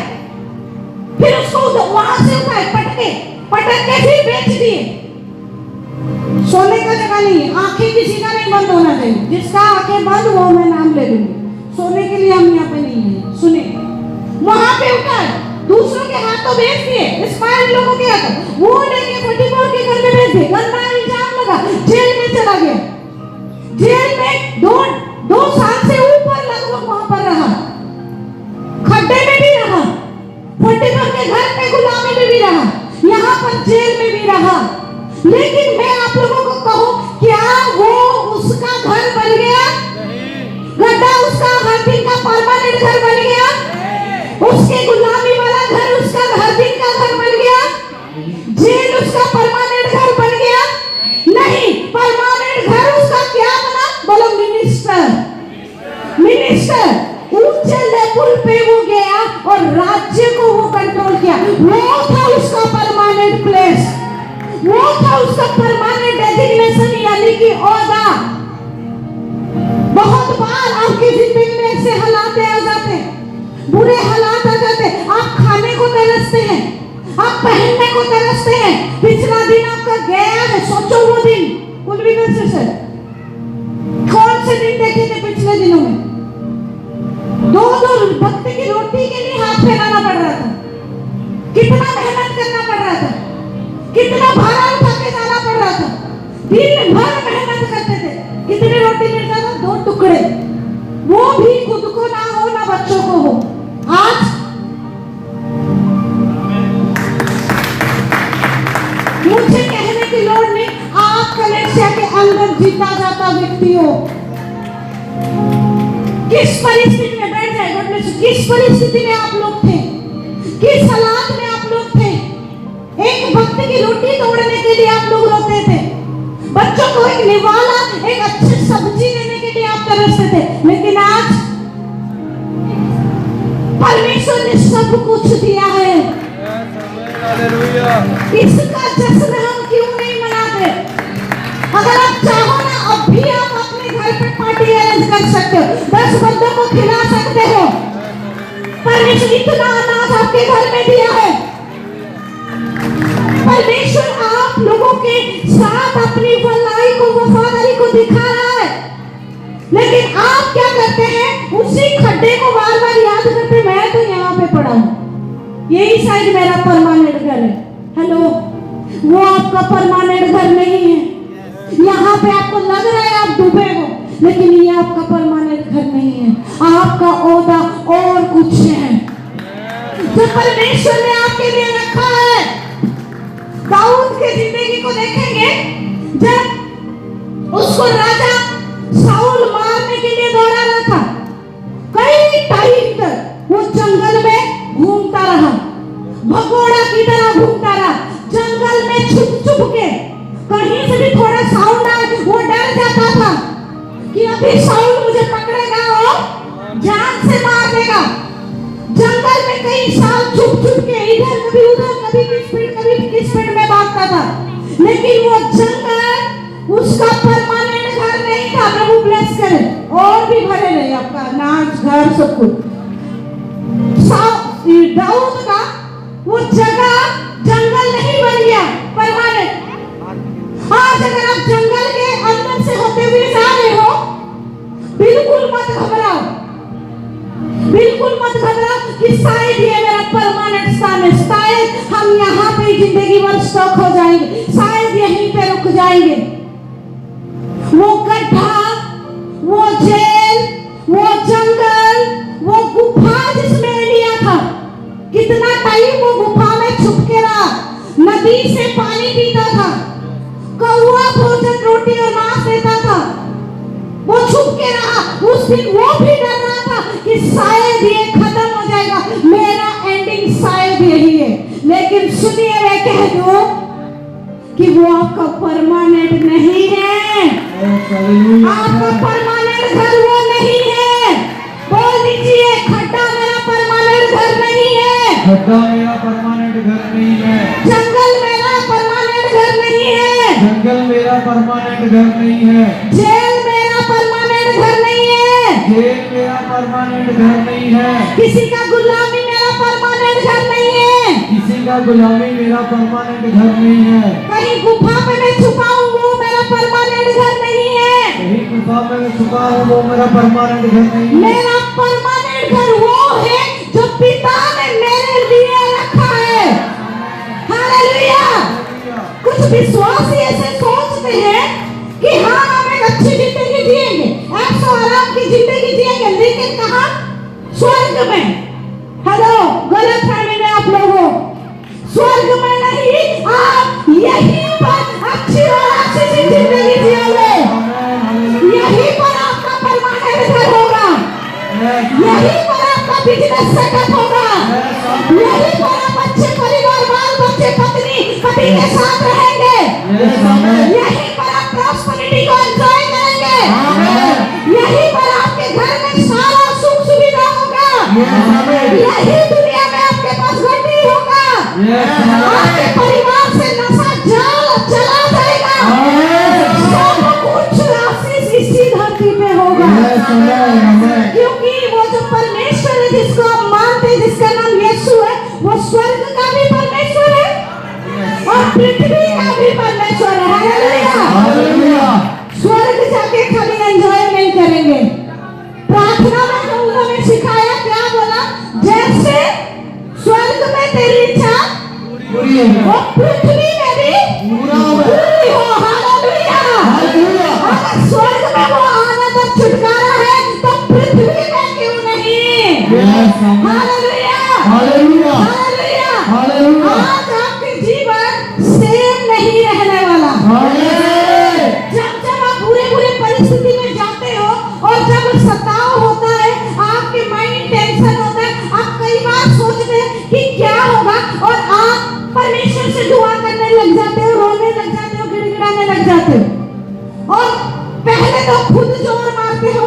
फिर उसको वहां से उठाए, पटक के फिर बेच दिए। सोने का जगह नहीं है, आंखें किसी का नहीं बंद होना चाहिए, जिसका आंखें बंद वो मैं नाम ले लूंगी। सोने के लिए हम यहाँ पे नहीं है। सुने, वहां पे उठा, दूसरों के हाथों बेच दिए, इस्माइल लोगों के हाथों, वो लेके पोटीफर के घर में बेच दिए, गंदा इल्जाम लगा, जेल में चला गया। जेल में दो साल से ऊपर लगभग वहां पर रहा, खड्डे में भी रहा, पोटीफर के घर में गुलामी में भी रहा, यहाँ पर जेल में भी रहा। लेकिन मैं आप लोगों को कहूं, क्या वो उसका घर बन गया? गड्ढा उसका हर दिन का परमानेंट घर बन गया? उसके गुलामी वाला घर उसका हर दिन का घर बन गया? जेल उसका परमानेंट घर बन गया? नहीं, परमानेंट घर उसका क्या बना? बोलो मिनिस्टर। ऊंचे लेवल पे वो गया और राज्य को वो कंट्रोल किया। वो था उसका परमानेंट प्लेस, वो था उसका परमानेंट डेजिग्नेशन यानी कि ओहदा। बहुत बार आपकी जिंदगी में ऐसे हालात आ जाते हैं, बुरे हालात आ जाते हैं, आप खाने को तरसते हैं, आप पहनने को तरसते हैं। पिछला दिन आपका गया है, सोचो वो दिन। कुलविंदर से सर कौन से दिन देखे थे पिछले दिनों में? दो वक्त की रोटी के लिए हाथ फैलाना पड़ रहा था, कितना मेहनत करना पड़ रहा था, कितना भारा उठा के जाना पड़ रहा था, दिन भर मेहनत करते थे। कितनी रोटी मिलता था? 2 टुकड़े, वो भी खुद को ना हो ना बच्चों को हो। आज मुझे कहने की लोड़ नहीं, आप कलेक्शन के अंदर जीता जाता व्यक्ति हो। किस परिस्थिति में बैठ जाए, किस परिस्थिति में आप लोग थे, किस हालात में आप लोग थे? एक वक्त की रोटी तोड़ने के लिए आप लोग रोते थे, बच्चों को एक निवाला, एक अच्छी सब्जी देने के लिए आप तरसते थे। लेकिन आज परमेश्वर ने सब कुछ दिया है। इसका जश्न हम क्यों नहीं मनाते? अगर आप चाहो ना, अब भी आप अपने घर पे पार्टी अरेंज कर सकते हो, 10 बंदों को खिला सकते हो। परमेश्वर इतना अनाज आपके घर में दिया है। परमेश्वर आप लोगों के साथ अपनी भलाई को, वफादारी को दिखा रहा है। लेकिन आप क्या करते हैं? उसी खड्डे को बार बार याद करते, मैं तो यहाँ पे पड़ा हूँ, यही शायद मेरा परमानेंट घर है। हेलो, वो आपका परमानेंट घर नहीं है। यहाँ पे आपको लग रहा है आप डूबे हो, लेकिन ये आपका परमानेंट घर नहीं है। आपका ओहदा और कुछ है जो परमेश्वर ने आपके लिए रखा है। दाऊद की जिंदगी को देखेंगे, जब उसको राजा साउल मारने के लिए दौड़ा रहा था, कई टाइम तक वो जंगल में घूमता रहा, भगोड़ा की तरह घूमता रहा, जंगल में छुप छुप के। कहीं से भी थोड़ा साउंड आए वो डर जाता था कि अभी साउल मुझे पकड़ेगा और जान से मार देगा। जंगल में कई साल छुप छुप के इधर कभी उधर, कभी किस स्पीड में भागता था। लेकिन वो जंगल उसका परमानेंट घर नहीं था। प्रभु ब्लेस करे, और भी भरे रहे आपका अनाज, घर, सब कुछ। दाऊद का वो जगह जंगल नहीं बन गया परमानेंट। आज अगर आप जंगल के अंदर से होते हुए जा रहे हो, बिल्कुल मत घबराओ, बिल्कुल मत घबराओ कि शायद ये मेरा परमानेंट स्थान है, शायद हम यहाँ पे जिंदगी भर स्टॉक हो जाएंगे, शायद यहीं पे रुक जाएंगे। वो गड्ढा, वो जेल, वो जंगल, वो गुफा जिसमें एलिया था, कितना टाइम वो गुफा में छुप के रहा, नदी से पानी पीता था, कौवा भोजन, रोटी और मांस देता था, वो छुप के रहा। उस दिन वो भी डर रहा था कि शायद ये खत्म हो जाएगा, मेरा एंडिंग शायद यही है। लेकिन सुनिए, मैं कह दूं कि वो आपका परमानेंट नहीं है। आपका परमानेंट घर वो नहीं है। बोल दीजिए, खड्डा मेरा परमानेंट घर नहीं है। खड्डा मेरा परमानेंट घर नहीं है। जंगल मेरा परमानेंट घर नहीं है। जंगल मेरा परमानेंट घर नहीं है। जेल मेरा परमानेंट घर नहीं है। जेल मेरा परमानेंट घर नहीं है। किसी का गुलामी मेरा परमानेंट घर नहीं है। किसी का गुलामी मेरा परमानेंट घर नहीं है। कहीं गुफा में मैं छुपा हूँ, वो मेरा परमानेंट घर नहीं है। कहीं गुफा में मैं छुपा हूँ, वो मेरा परमानेंट घर नहीं है। मेरा परमानेंट घर वो है जो पिता ने मेरे लिए रखा है। हालेलुया। कुछ विश्वासी ऐसे सोचते हैं कि हाँ, हम एक अच्छी जिंदगी जिएंगे, ऐशो आराम की जिंदगी जिएंगे, लेकिन कहाँ? स्वर्ग में। हेलो, गलत फहमी में आप लोग हो। स्वर्ग में नहीं, आप यहीं पर अच्छी और अच्छी सी जिंदगी जियोगे। यहीं पर आपका परमानेंट घर होगा, यहीं पर आपका बिजनेस सेटअप होगा, यहीं पर आप अच्छे परिवार, बाल बच्चे, पत्नी, पति के साथ रहेंगे, यहीं पर आप प्रॉस्पेरिटी को एंजॉय करेंगे, यहीं पर आपके घर में सारा सुख सुविधा होगा, यही दुनिया में आपके पास गाड़ी होगा, पृथ्वी का भी परमेश्वर है। हालेलुया। हालेलुया। स्वर्ग जाके खाली एंजॉय नहीं करेंगे। प्रार्थना में हम लोगों ने सिखाया, क्या बोला? जैसे स्वर्ग में तेरी इच्छा पूरी हो वो पृथ्वी में भी पूरा हो। पूरी हो। हालेलुया। हालेलुया। अगर स्वर्ग में वो आनंद और छुटकारा है तो पृथ्वी में क्यों नहीं? Yes. Hallelujah. Hallelujah. Hallelujah. Hallelujah. आज आपके जीवन सेम नहीं रहने वाला। हालेलुया। जब आप बुरे परिस्थिति में जाते हो और जब सताव होता है, आपके माइंड टेंशन होता है, आप कई बार सोचते हैं कि क्या होगा और आप परमेश्वर से दुआ करने लग जाते हो, रोने लग जाते हो, गिड़गिड़ाने लग जाते हो और पहले तो खुद जोर मारते हो,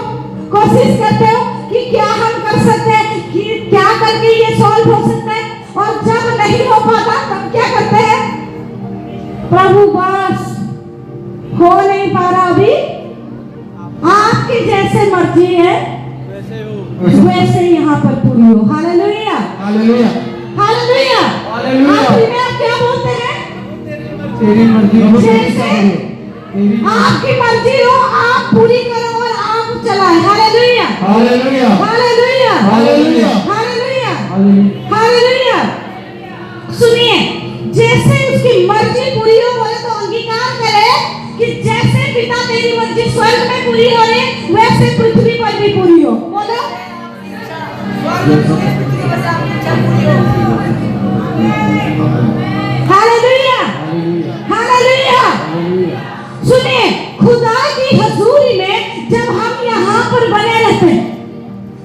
कोशिश करते हो कि क्या हम कर सकते हैं, कि क्या करके ये सॉल्व हो सकता है, और जब नहीं हो पाता तब क्या करते हैं? प्रभु बस हो नहीं पा रहा, अभी आपकी जैसे मर्जी है वैसे यहाँ पर पूरी हो। हालेलुया। हालेलुया। हालेलुया। हालेलुया। आखिरी में आप क्या बोलते हैं? तेरी मर्जी हो। जैसे तेरी आपकी मर्जी हो, आप पूरी करो और आप चलाए। Hallelujah. Hallelujah. Hallelujah. Hallelujah. Hallelujah. Hallelujah. Hallelujah. सुनिए, जैसे उसकी मर्जी पूरी हो, बोले तो अंगीकार करे कि जैसे पिता तेरी मर्जी स्वर्ग में पूरी हो रही है वैसे पृथ्वी पर भी पूरी हो। बोलो। हालेलुया। हालेलुया। सुनिए, खुदा की हजूरी में जब हम यहाँ पर बने रहते हैं,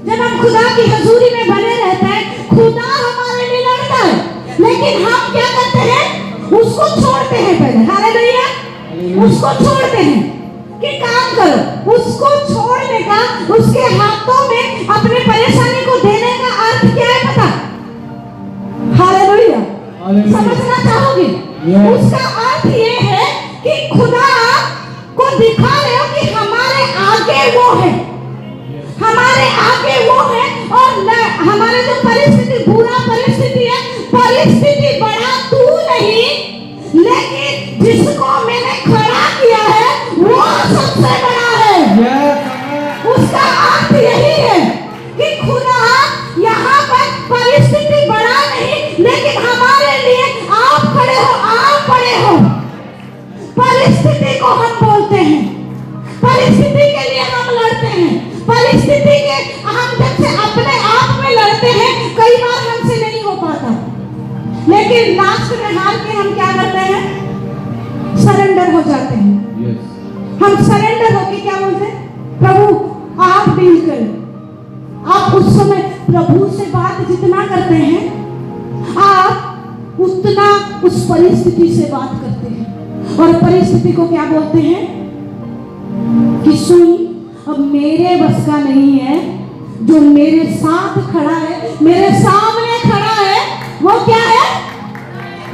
जब हम खुदा की हजूरी में बने रहते हैं, खुदा हमारे लिए लड़ता है, लेकिन हम क्या करते हैं? उसको छोड़ते हैं पहले। हालेलुया। उसको छोड़ते हैं कि काम करो। उसको छोड़ने का, उसके हाथों में अपने परेशानी को देने का अर्थ क्या है पता? हालेलुया। समझना चाहोगे? उसका अर्थ ये है कि खुदा को दिखा रहे हो कि हमारे आगे वो है, हमारे आगे वो है, और हमारे जो परिस्थिति, बुरा परिस्थिति है, परिस्थिति बड़ा तू नहीं, लेकिन जिसको मैंने खड़ा किया है वो सबसे बड़ा है। उसका अर्थ यही है कि खुदा यहाँ पर परिस्थिति बड़ा नहीं, लेकिन हमारे लिए आप खड़े हो, आप बड़े हो। परिस्थिति को हम बोलते हैं, परिस्थिति के लिए हम लड़ते हैं, परिस्थिति के हम जब से अपने आप में लड़ते हैं, कई बार हमसे नहीं हो पाता, लेकिन लास्ट में हार के हम क्या करते हैं? सरेंडर हो जाते हैं। हम सरेंडर होके क्या बोलते हैं? प्रभु आप डील करें। आप उस समय प्रभु से बात जितना करते हैं, आप उतना उस परिस्थिति से बात करते हैं, और परिस्थिति को क्या बोलते हैं? कि सुन, अब मेरे बस का नहीं है, जो मेरे साथ खड़ा है, मेरे सामने खड़ा है, वो क्या है?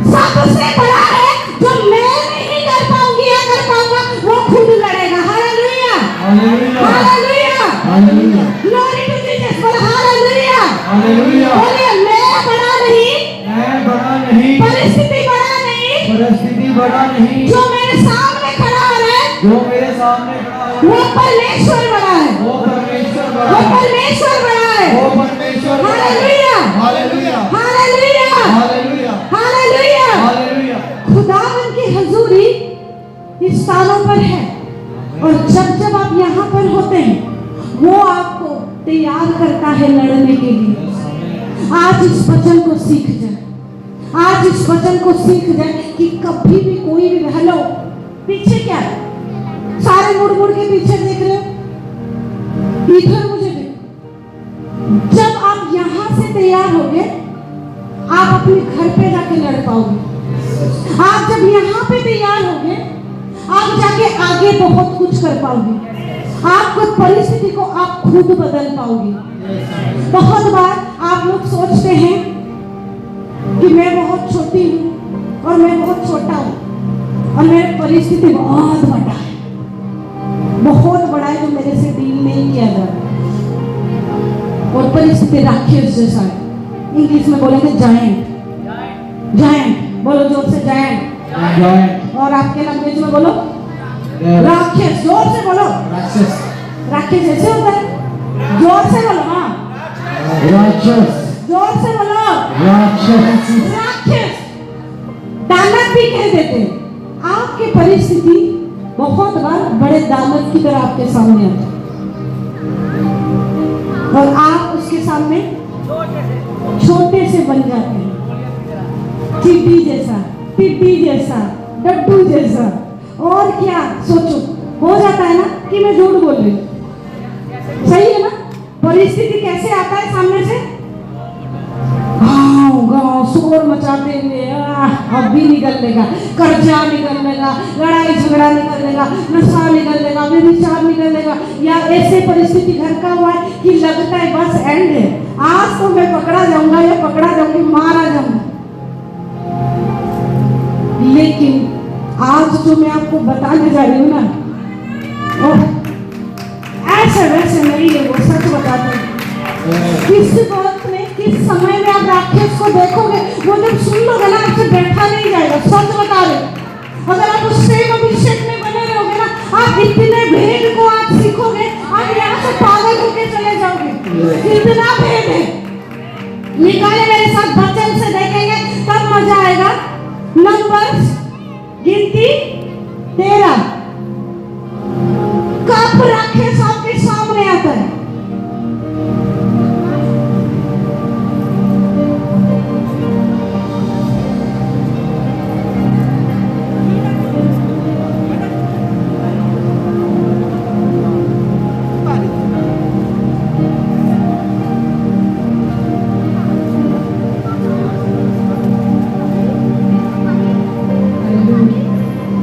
सबसे बड़ा है, जो मैं नहीं कर पाऊंगी या कर पाऊंगा वो खुद लड़ेगा। Hallelujah. Hallelujah. Hallelujah. Hallelujah. Glory to Jesus. बोलो हालेलुया। हालेलुया। बोलिए, मैं बड़ा नहीं, मैं बड़ा नहीं, परिस्थिति बड़ा नहीं, परिस्थिति बड़ा नहीं, जो मेरे सामने खड़ा है जो मेरे सामने खड़ा है वो परमेश्वर बड़ा है, वो परमेश्वर वो बड़ा है, परमेश्वर बड़ा है। वो परमेश्वर बड़ा है। Hallelujah. Hallelujah. Hallelujah. Hallelujah. Hallelujah. Hallelujah. खुदावन की हजूरी इस स्थानों पर है, और जब जब आप यहाँ पर होते हैं वो आपको तैयार करता है लड़ने के लिए। आज इस वचन को सीख जाए, आज इस वचन को सीख जाए कि कभी भी कोई भी, हेलो पीछे क्या है? सारे मुड़ मुड़ के पीछे देख रहे हो, इधर मुझे देखो। जब आप यहाँ से तैयार होगे, आप अपने घर पे जाके लड़ पाओगे। आप जब यहाँ पे तैयार होगे, आप जाके आगे बहुत कुछ कर पाओगे, आपको परिस्थिति को आप खुद बदल पाओगे। बहुत बार आप लोग सोचते हैं कि मैं बहुत छोटी हूँ और मैं बहुत छोटा हूँ और मेरी परिस्थिति बहुत बड़ा है, बहुत बड़ा है, जो मेरे से डील नहीं किया जा रहा, और परिस्थिति राक्षस जैसा है। इंग्लिश में बोलेंगे जायंट। जायंट बोलो जोर से, जायंट। Giant. और आपके लैंग्वेज में बोलो Devil. राक्षस, जोर से बोलो। Rakshas. राक्षस ऐसे होता है, जोर से बोलो। हाँ, Rakshas. जोर से बोलो। Rakshas. राक्षस, दानव भी कह देते हैं। आपकी परिस्थिति बहुत बार बड़े दानव की तरह आपके सामने आती है और आप उसके सामने छोटे से बन जाते हैं, चींटी जैसा, टिड्डी जैसा, डड्डू जैसा। और क्या सोचो, हो जाता है ना कि मैं झूठ बोल रही हूँ, सही है ना? परिस्थिति कैसे आता है सामने से? गाँव गाँव शोर मचाते हुए अब भी निकल लेगा, कर्जा निकल लेगा, लड़ाई झगड़ा निकल लेगा, नशा निकल लेगा, व्यभिचार निकल लेगा। या ऐसे परिस्थिति घर का हुआ है कि लगता है बस एंड है, आज तो मैं पकड़ा जाऊंगा या पकड़ा जाऊंगी, मारा जाऊंगा। लेकिन आज जो मैं आपको बताने जा रही हूँ ना, ऐसे वैसे नहीं है, वो सच बताते हैं। किस वक्त में, किस समय में आप राक्षस को देखोगे, वो जब सुन लोगे ना, आपसे बैठा नहीं जाएगा, सच बता रहे। अगर आप उस सेम अभिषेक में बने रहोगे ना, आप इतने भेद को आप सीखोगे, आप यहाँ से पागल होके चले जाओगे। इतना भेद है, निकाले मेरे साथ वचन से देखेंगे तब मजा आएगा। नंबर्स गिनती 13, कब राक्षस आपके सामने आता है?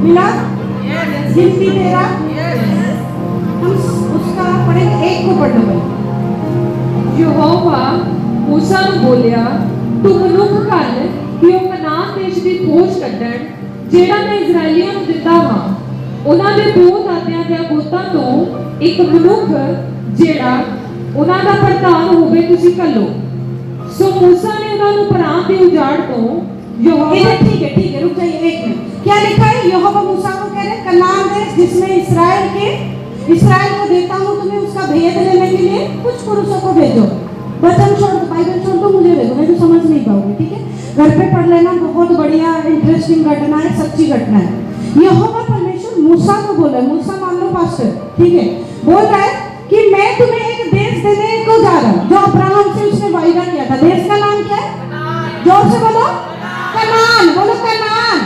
मिला? गिनती 13, हम उसका पढ़ेंगे, एक को पढ़ लो। ਯਹੋਵਾ मूसा ਨੂੰ ਬੋਲਿਆ, ਤੂੰ ਮਨੁੱਖ ਘੱਲ ਕਿ ਉਹ ਕਨਾਨ ਦੇਸ਼ ਦੀ ਖੋਜ ਕੱਢਣ, ਜਿਹੜਾ ਮੈਂ ਇਜ਼ਰਾਈਲੀਆਂ ਨੂੰ ਦਿੱਤਾ ਹਾਂ। ਉਹਨਾਂ ਦੇ ਦੋ ਦਾਦਿਆਂ ਦੇ ਗੋਤਾਂ ਤੋਂ ਇੱਕ ਮਨੁੱਖ ਜਿਹੜਾ ਉਹਨਾਂ ਦਾ ਪ੍ਰਧਾਨ ਹੋਵੇ ਤੁਸੀਂ ਘੱਲੋ। ਸੋ मूसा ने ਉਹਨਾਂ ਨੂੰ ਪਰਾਨ ਦੇ ਉਜਾੜ ਤੋਂ यहोवा, ठीक है, रुक जाइए एक मिनट। क्या लिखा है? यहोवा मूसा को कह रहे कनान देश जिसमें इस्राएल को देता हूँ तुम्हें, उसका भेद लेने के लिए कुछ पुरुषों को भेजो। वचन छोड़ दो, बाइबल छोड़ दो, मुझे भेजो, मैं तो समझ नहीं पाऊंगी। ठीक है, घर पे पढ़ लेना, बहुत बढ़िया इंटरेस्टिंग घटना है, सच्ची घटना है। यहोवा परमेश्वर मूसा को बोला, मूसा मान लो पास्टर, ठीक है, बोल रहा है कि मैं तुम्हें एक देश देने को जा रहा हूँ जो अब्राहम से उसने वायदा किया था। देश का नाम क्या है? जोर से बोलो, कनान। बोलो कनान।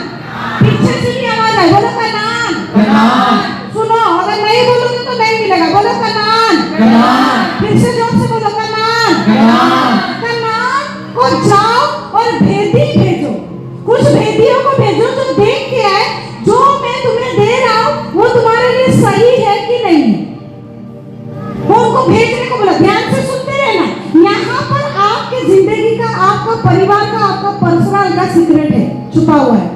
पीछे से भी आवाज आए, बोलो कनान। कनान। सुनो, अगर नहीं बोलोगे तो नहीं मिलेगा, बोलो कनान। कनान। फिर से जोर से बोलो कनान। कनान। कनान को जाओ और भेदी भेजो, कुछ भेदियों को भेजो जो देख के आए जो मैं तुम्हें दे रहा हूँ वो तुम्हारे लिए सही है कि नहीं। वो उनको भेजने को बोला। ध्यान से सुनते रहना, यहाँ पर आपकी जिंदगी का, आपका परिवार का, आपका पर्सनल का सीक्रेट है, छुपा हुआ है।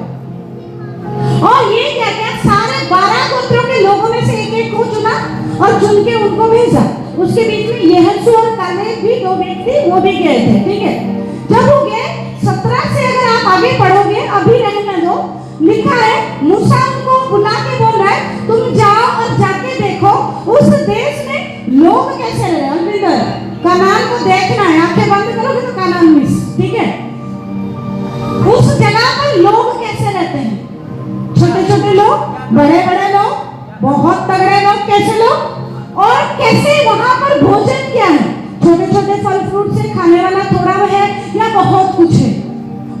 और ये क्या क्या सारे 12 गोत्रों के लोगों में से एक एक को चुना और चुन के उनको भेजा। उसके बीच में यहोशू और कालेब भी दो व्यक्ति वो भी गए थे। ठीक है, जब वो गए 17 से अगर आप आगे पढ़ोगे, अभी रहने दो, लिखा है मूसा उनको बुला के बोल रहा है तुम जाओ और जाके देखो उस देश में लोग कैसे रहे। अलविदा, कनान को देखना है, आंखें बंद करोगे तो कनान मिस। ठीक है, उस जगह पर लोग कैसे रहते हैं, छोटे छोटे लोग, बड़े बड़े लोग, बहुत तगड़े लोग, कैसे लोग, और कैसे वहां पर भोजन क्या है, छोटे छोटे फल फ्रूट से खाने वाला थोड़ा है या बहुत कुछ है,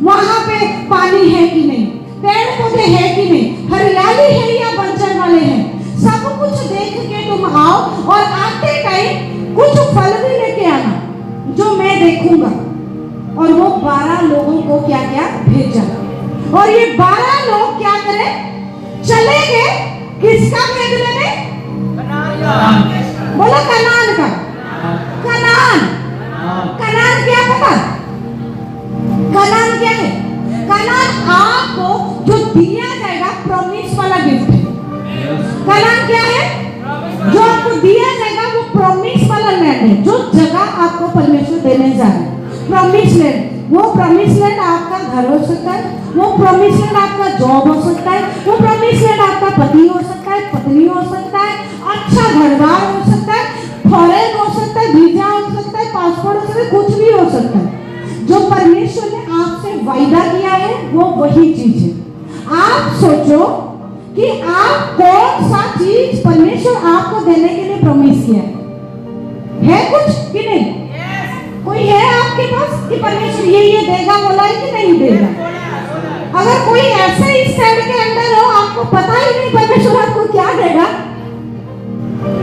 वहां पे पानी है कि नहीं, पेड़ पौधे है कि नहीं, हरियाली है या बंजर वाले हैं, सब कुछ देख के तुम आओ और आते टाइम कुछ फल भी लेके आना जो मैं देखूंगा। और वो 12 लोगों को क्या क्या भेजा, और ये 12 लोग क्या करें, चले गए किसका भेद लेने? बोलो कनान का। कनान, कनान क्या पता? कनान क्या है? कनान आपको जो दिया जाएगा प्रॉमिस वाला गिफ्ट है। कनान क्या है? जो आपको दिया जाएगा वो प्रॉमिस वाला लैंड है, जो जगह आपको परमेश्वर देने जा रहा है, प्रॉमिस लैंड। वो प्रॉमिस लैंड आपका घर हो सकता है, वो प्रॉमिस लैंड आपका जॉब हो सकता है, वो प्रॉमिस लैंड आपका पति हो सकता है, पत्नी हो सकता है, अच्छा घर-बार हो सकता है, फॉरेन हो सकता है, वीजा हो सकता है, पासपोर्ट हो सकता है, कुछ भी हो सकता है। जो परमेश्वर ने आपसे वायदा किया है वो वही चीज है। आप सोचो कि आप कौन सा चीज परमेश्वर आपको देने के लिए प्रॉमिस किया है कुछ कि नहीं? कोई है आपके पास कि परमेश्वर ये देगा बोला है कि नहीं देगा? अगर कोई ऐसे इस साइड के अंदर हो आपको पता ही नहीं परमेश्वर आपको क्या देगा,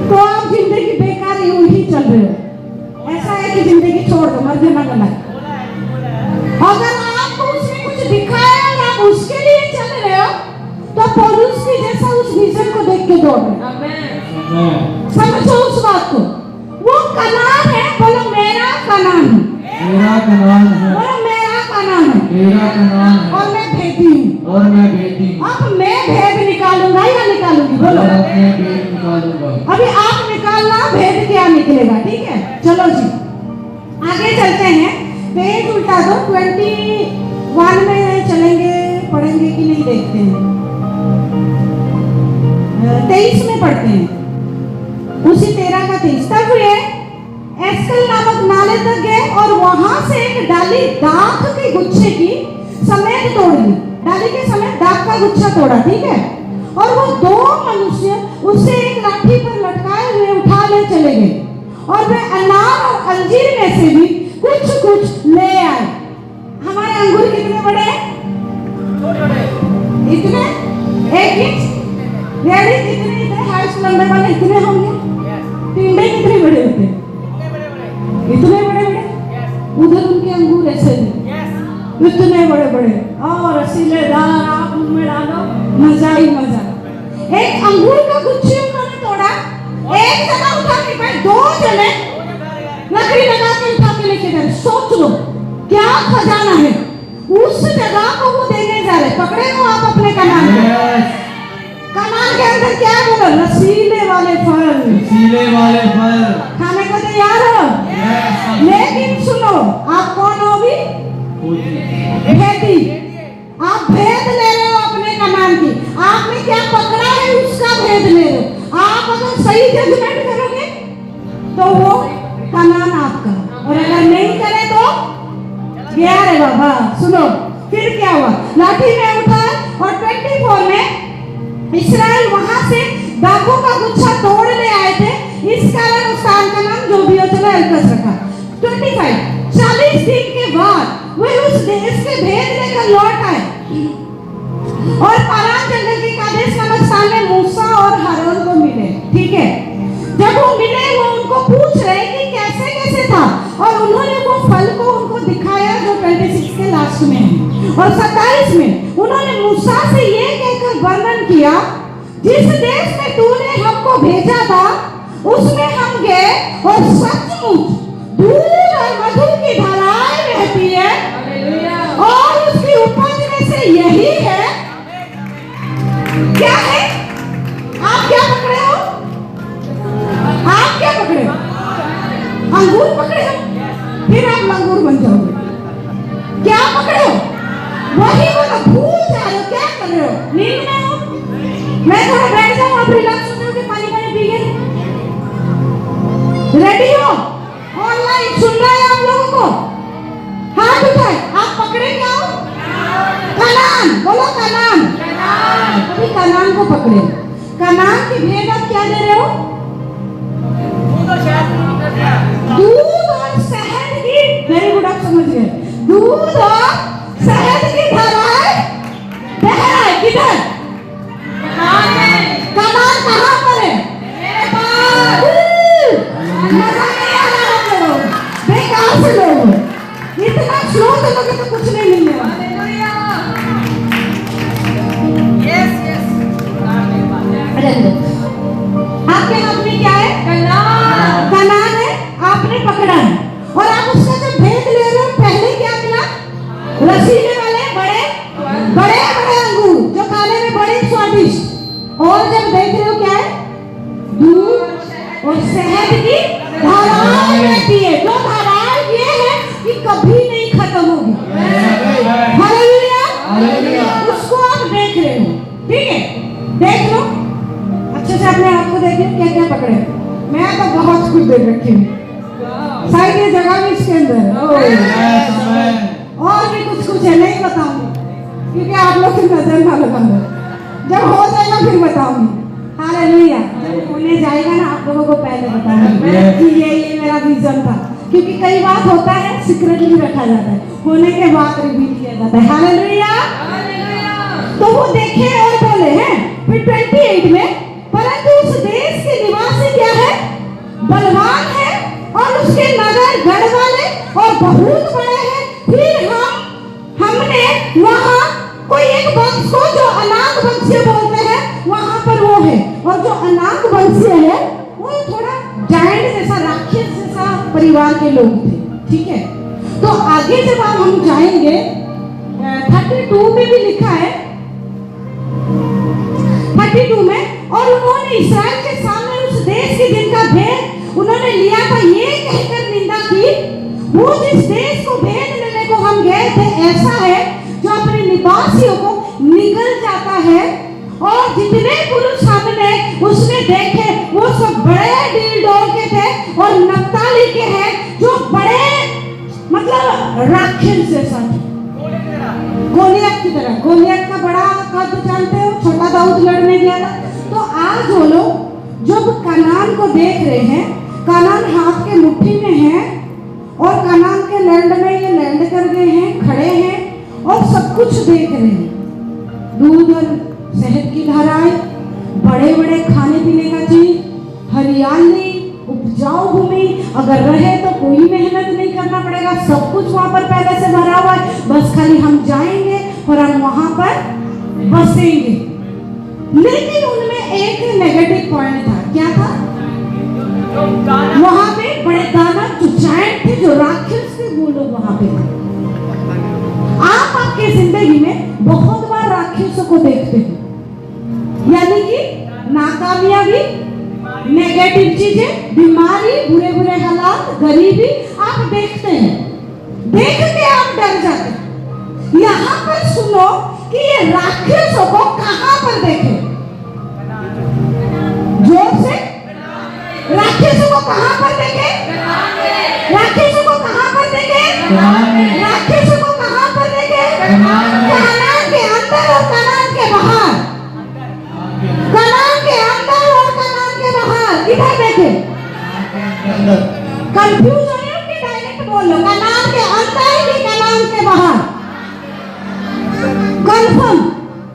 तो आप जिंदगी बेकार यूं ही चल रहे हो। ऐसा है कि जिंदगी छोड़ दो, मर जाना गला। अगर आपको उसने कुछ दिखाया और आप उसके लिए चल रहे हो तो पौलुस की जैसा उस विजन को देख के दौड़ रहे। आमेन। समझो उस बात को। वो कनान है, बोलो मेरा कनान है। मेरा कनान है। बोलो मेरा कनान है। मेरा कनान है। और मैं भेदी हूँ। और मैं बेटी हूँ। अब मैं भेद निकालूंगा या निकालूंगी? बोलो। और मैं भेद निकालूंगा। अभी आप निकालना भेद क्या निकलेगा, ठीक है? चलो जी आगे चलते हैं। पेज उल्टा दो, 21 में चलेंगे, पढ़ेंगे कि नहीं देखते हैं। 23 में पढ़ते हैं, उसी 13 का 23। तब वे एस्कल नामक नाले तक गए और वहां से एक डाली दाख के गुच्छे की समेत तोड़ ली। डाली के समेत दाख का गुच्छा तोड़ा, ठीक है? और वो 2 मनुष्य उसे एक लाठी पर लटकाए हुए उठा ले चले गए और वे अनार और अंजीर में से भी कुछ कुछ ले आए। हमारे अंगूर कितने बड़े हैं? इतने 1 इंच। रेडी कितने? इतने हाइट लंबे वाले इतने होंगे। टिंडे कितने बड़े होते हैं? इतने बड़े बड़े। उधर उनके अंगूर ऐसे थे, इतने बड़े बड़े और रसीलेदार। आप मुंह में डालो, मजा ही मजा। एक अंगूर का गुच्छी उन्होंने तोड़ा, एक जगह उठा के पाए, 2 जने लकड़ी लगा के उठा के लेके गए। सोच लो क्या खजाना है उस जगह को वो देने जा रहे। पकड़े हो आप अपने कनान को? कनान के अंदर क्या बोलो? रसीले वाले फल। रसीले वाले फल खाने को तैयार हो? लेकिन सुनो, आप कौन हो भी? भेदी। आप भेद ले रहे हो अपने कनान की। आपने क्या पकड़ा है उसका भेद ले रहे हो। आप अगर सही जजमेंट करोगे तो वो कनान आपका, और अगर नहीं करे तो गया रे बाबा। सुनो फिर क्या हुआ? लाठी में उठा और 24 में इस्राएल वहां से दाखों का गुच्छा तोड़ ले आए थे। इस कारण उस स्थान का नाम जो भी हो चला एल्कस रखा। 25 40 दिन के बाद वे उस देश के भेद लेकर लौट आए और पारान जंगल के कादेश नामक स्थान में मूसा और हारून को मिले, ठीक है? जब वो मिले वो उनको पूछ रहे कि कैसे कैसे था, और उन्होंने वो फल को उनको दिखाया जो 26 के लास्ट में है। और 27 में उन्होंने मूसा से ये कहकर वर्णन किया, जिस देश में तूने हमको भेजा था उसमें हम गए और सचमुच दूध और मधु की धाराएं बहती है और उसकी उपज में से यही है। क्या है? आप क्या पकड़े हो? आप क्या पकड़े हो? अंगूर पकड़े हो? फिर आप लंगूर बन जाओगे। क्या पकड़े हो? वही बोलो, भूल जा रहे हो। क्या कर रहे हो? नींद में हो? मैं थोड़ा बैठ जाऊं, आप रिलैक्स हो जाओगे, पानी पिए। रेडी हो? ऑनलाइन सुन रहे हैं आप लोगों को? हाथ उठाए। आप पकड़े क्या हो? कनान। बोलो कनान। अभी कनान को पकड़े। कनान की भेद आप क्या दे रहे हो? दूध और शहद की। वेरी गुड, आप समझ गए। दूध और शहद की धाराएं बह रहा है। किधर? कनान कहाँ पर है? मजा नहीं आ रहा आप लोगों को? बेकार से लोग इतना स्लो चलोगे तो कुछ नहीं मिलने वाला। नहीं बताऊंगी क्योंकि आप लोग की नजर ना लगाऊंगा, जब हो जाएगा फिर बताऊंगी। हालेलुया। जब होने जाएगा ना आप लोगों को पहले बताऊंगी कि ये मेरा विजन था, क्योंकि कई बार होता है सीक्रेटली रखा जाता है, होने के बाद रिवील किया जाता है। हालेलुया। तो वो देखे और बोले हैं फिर 28 में, परंतु उस देश के निवासी क्या है, बलवान है और उसके नगर गढ़ वाले और बहुत बड़े हैं। फिर हमने वहां कोई एक वंश को जो अनाक वंशीय बोलते हैं वहां पर वो है, और जो अनाक वंशीय है वो थोड़ा जायंट जैसा, राक्षस जैसा परिवार के लोग थे। ठीक है, तो आगे जब हम जाएंगे 32 में भी लिखा है, 32 में, और उन्होंने इस्राएल के सामने उस देश के जिनका भेद उन्होंने लिया था ये कहकर निंदा की, वो जिस देश को भेद लेने को हम गए थे ऐसा है जो अपने निवासियों को निगल जाता है, और जितने पुरुष हमने उसमें देखे वो सब बड़े डील डोल के थे और नप्ताली के हैं जो बड़े मतलब राक्षस जैसा थे, गोलियत की तरह। गोलियत का बड़ा कद जानते हो, छोटा दाऊद लड़ने गया था। तो आज वो लोग जब कनान को देख रहे हैं, कनान हाथ के मुट्ठी में है और कनान के लैंड में ये लैंड कर गए हैं, खड़े हैं और सब कुछ देख रहे हैं, दूध और शहद की धाराएं, बड़े बड़े खाने पीने का चीज, हरियाली, उपजाऊ भूमि, अगर रहे तो कोई मेहनत नहीं करना पड़ेगा, सब कुछ वहां पर पहले से भरा हुआ है, बस खाली हम जाएंगे और हम वहां पर बसेंगे। लेकिन उनमें एक नेगेटिव पॉइंट था, क्या था, वहां पे बड़े दानव जो जायंट थे, जो राक्षस थे, वो लोग वहां पे थे। आप आपके जिंदगी में बहुत बार राक्षसों को देखते हो, यानी कि नाकामयाबी, नेगेटिव चीजें, बीमारी, बुरे बुरे हालात, गरीबी आप देखते हैं, देख के आप डर जाते हैं। यहाँ पर सुनो कि ये राक्षसों को कहां पर देखे, जोर से, राक्षसों को कहां पर देखे, राक्षसों को कहां पर देखे, राक्षसों को कहां पर देखे, कनान के अंदर और कनान के बाहर, कनान के अंदर और कनान के बाहर, इधर देखे। कंफ्यूज हो रहे हो कि डायरेक्ट बोल लो, कनान के अंदर कि कनान के बाहर, कंफर्म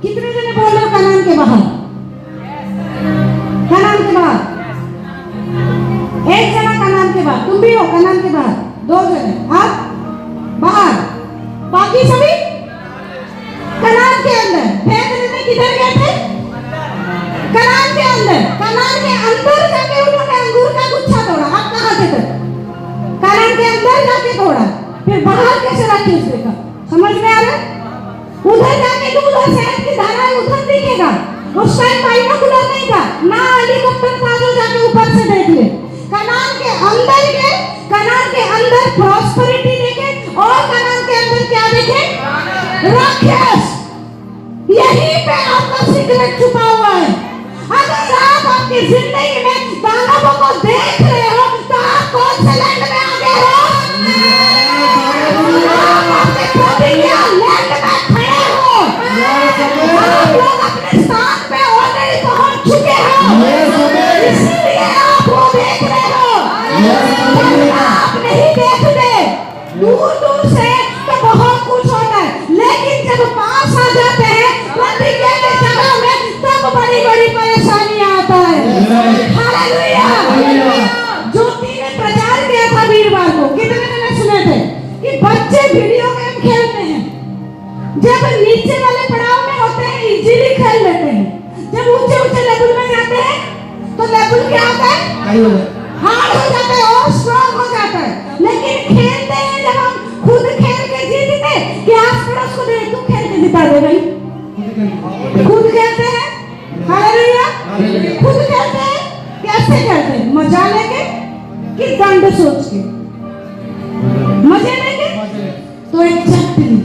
कितने जने बोल रहे हो कनान के बाहर, कनान के बाहर, एक जना कनान के बाहर, तुम भी हो कनान के बाहर, 2 जने आप बाहर, बाकी सभी कनान के अंदर। भेद लेने किधर गए थे, कनान के अंदर। कनान के अंदर जाके उन्होंने अंगूर का गुच्छा तोड़ा, आप कहां थे तब, कनान के अंदर जाके तोड़ा, फिर बाहर कैसे रखे उस देखा, समझ में आ रहा है, उधर जाके दूध और शहद की धाराएं उधर दिखेगा, उस टाइम बाइनोकुलर नहीं था, ना हेलीकॉप्टर था जो जाके ऊपर से देख ले, कनान के अंदर गए, कनान के अंदर प्रॉस्पेरिटी देखे, और कनान के अंदर क्या देखे, राक्षस। यहीं पे आपका सीक्रेट छुपा हुआ है। अगर आप आपकी जिंदगी में दानवों को देख रहे हो तो आप कौन से लैंड में आ गए हो, आप आपके प्रतिज्ञा लैंड में खड़े हो, आप लोग अपने स्थान पे ऑलरेडी पहुंच चुके हो, इसलिए आप वो देख रहे हो। आप नहीं देखते, दूर दूर से तो बहुत कुछ होता है, लेकिन जब पास आ जाते हैं प्रतिज्ञा के जगह में तब बड़ी बड़ी परेशानियां आता है। हालेलुया। ज्योति ने प्रचार किया था वीरवार को, कितने ने सुने थे कि बच्चे वीडियो गेम खेलते हैं, जब नीचे वाले पड़ाव में होते हैं इजीली खेल लेते हैं, जब ऊंचे ऊंचे लेवल में जाते हैं तो लेवल क्या होता है, हार्ड हो जाता है और स्ट्रांग हो जाता है। लेकिन खेलते हैं जब हम खुद खेल के जीतते, कि आस पड़ोस को दे तू खेल के जिता दे भाई, खुद खेलते हैं। हालेलुया। खुद खेलते हैं, कैसे खेलते हैं, मजा लेके कि दंड सोच के, मजे लेके। तो एग्जैक्टली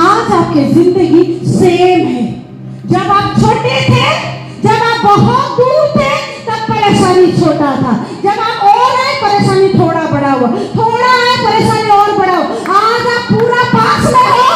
आज आपकी जिंदगी सेम है। जब आप छोटे थे, जब आप बहुत दूर थे, तब परेशानी छोटा था, जब आप और आए परेशानी थोड़ा बड़ा हुआ, थोड़ा आए परेशानी और बड़ा हुआ, आज आप पूरा पास में हो,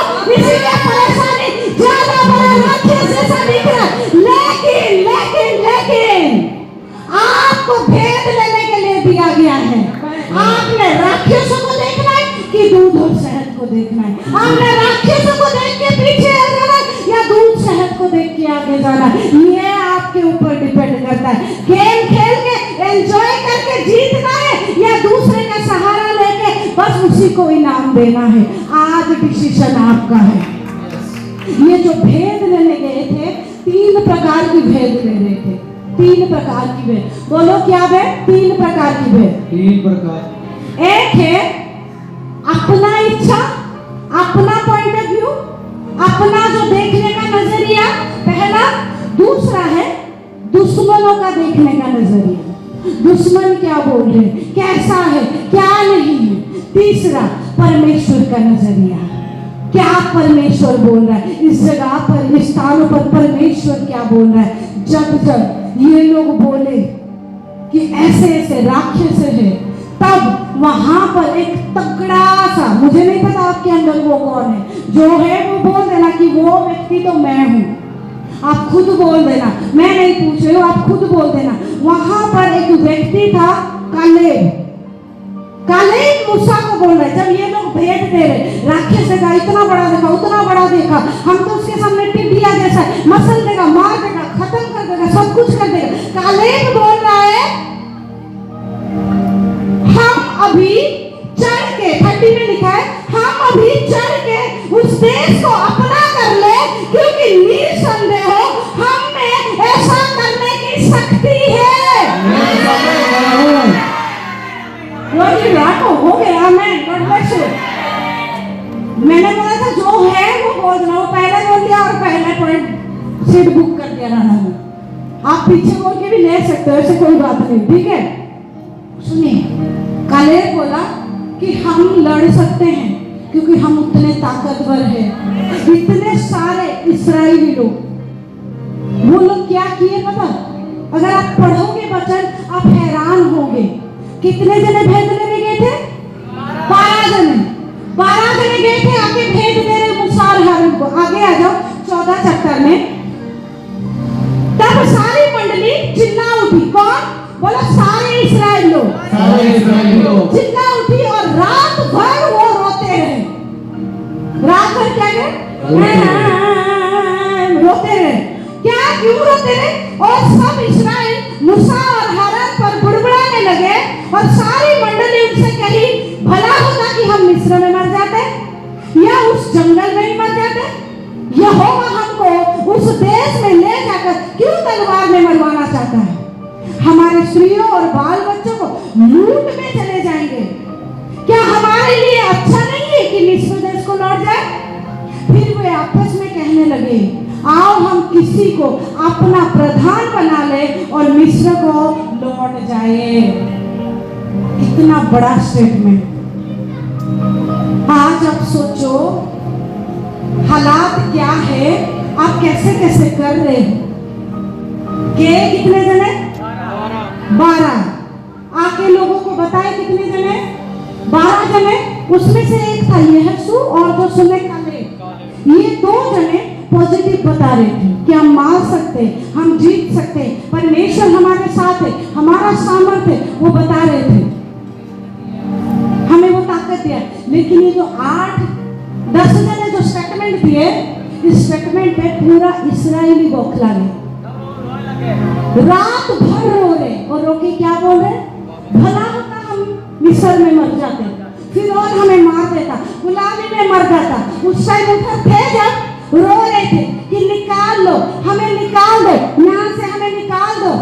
दूध और शहद को देखना है, हमने राक्षसों को देख के पीछे आ जाना है या दूध शहद को देख के आगे जाना है, ये आपके ऊपर डिपेंड करता है। गेम खेल के एंजॉय करके जीतना है या दूसरे का सहारा लेके बस उसी को इनाम देना है, आज डिसीजन आपका है। ये जो भेद लेने गए थे, 3 प्रकार की भेद ले रहे थे, 3 प्रकार की भेद। बोलो क्या भेद? 3 प्रकार की भेद। 3 प्रकार। एक है अपना इच्छा, अपना पॉइंट ऑफ व्यू, अपना जो देखने का नजरिया पहला। दूसरा है दुश्मनों का देखने का नजरिया, दुश्मन क्या बोल रहे हैं, कैसा है, क्या नहीं है। तीसरा परमेश्वर का नजरिया, क्या परमेश्वर बोल रहा है इस जगह पर, इस स्थानों पर परमेश्वर क्या बोल रहा है। जब ये लोग बोले कि ऐसे ऐसे राक्षस है, तब वहां पर एक तगड़ा सा, मुझे नहीं पता आपके अंदर वो कौन है, जो है वो बोल देना कि वो व्यक्ति तो मैं हूं। आप खुद बोल देना, मैं नहीं पूछ रही हूँ, आप खुद बोल देना। वहां पर एक व्यक्ति था कालेब। कालेब मूसा को बोल रहा है, जब ये लोग भेद दे रहे, राक्षस देगा, इतना बड़ा देखा, उतना बड़ा देखा, हम तो उसके सामने टिड्डिया जैसा है, मसल देगा, मार देगा, खत्म कर देगा, सब कुछ कर देगा। कालेब बोल रहा है हम अभी चढ़ के, 30 में लिखा है, हम अभी चढ़ के उस देश को अपना कर ले, क्योंकि निसंदेह हम में ऐसा करने की शक्ति है। हो गया, मैंने बोला था जो है वो बोल रहा हूँ, पहले बोल दिया और पहले पॉइंट सीट बुक कर दिया रहा है। आप पीछे बोल के भी ले सकते हो, ऐसे कोई बात नहीं, ठीक है। सुनिए, कालेब बोला कि हम लड़ सकते हैं क्योंकि हम उतने ताकतवर हैं। इतने सारे इस्राएली लोग, वो लोग क्या किए पता? अगर आप पढ़ोगे वचन आप हैरान होगे। कितने जने भेद लेने गए थे? 12 जने। 12 जने गए थे, आगे भेद दे रहे मूसा और हारून को। आगे आ जाओ 14 चैप्टर में। तब सारी मंडली चिल्ला उठी। कौन? बोलो सारे इस्राएल लोग। सारे इस्राएली लोग चिल्ला उठी और रात भर वो रोते रहे। रात भर क्या गए? रोते रहे। क्या, क्यों रोते रहे? और सब इस्राएल मूसा और हारून पर बुड़बुड़ाने लगे और सारी मंडली उनसे कही, भला होता कि हम मिस्र में मर जाते या उस जंगल में ही मर जाते। यहोवा हमको उस देश में ले जाकर क्यों तलवार में मरवाना चाहता है? हमारे स्त्रियों और बाल बच्चों को लूट में चले जाएंगे। क्या हमारे लिए अच्छा नहीं है कि मिस्र देश को लौट जाए? फिर वे आपस में कहने लगे, आओ हम किसी को अपना प्रधान बना ले और मिस्र को लौट जाए। कितना बड़ा स्टेटमेंट। आज आप सोचो हालात क्या है, आप कैसे कैसे कर रहे हो। के कितने जने? 12। आके लोगों को बताए कितने जने? 12 जने। उसमें से एक था यहोशू और जो सुने कालेब। ये 2 जने पॉजिटिव बता रहे थे कि हम मार सकते, हम जीत सकते, परमेश्वर हमारे साथ है, हमारा सामर्थ्य है, वो बता रहे थे, हमें वो ताकत दिया। लेकिन ये जो 8-10 जने जो स्टेटमेंट दिए, इस स्टेटमेंट पे पूरा इस्राएली बौखला गया। रात भर रो रहे और रो के क्या बोल रहे? भला होता हम मिस्र में मर जाते, फिर और हमें मार देता, गुलामी में मर जाता। उस टाइम उधर थे जब रो रहे थे कि निकाल लो, हमें निकाल दो, यहाँ से हमें निकाल दो।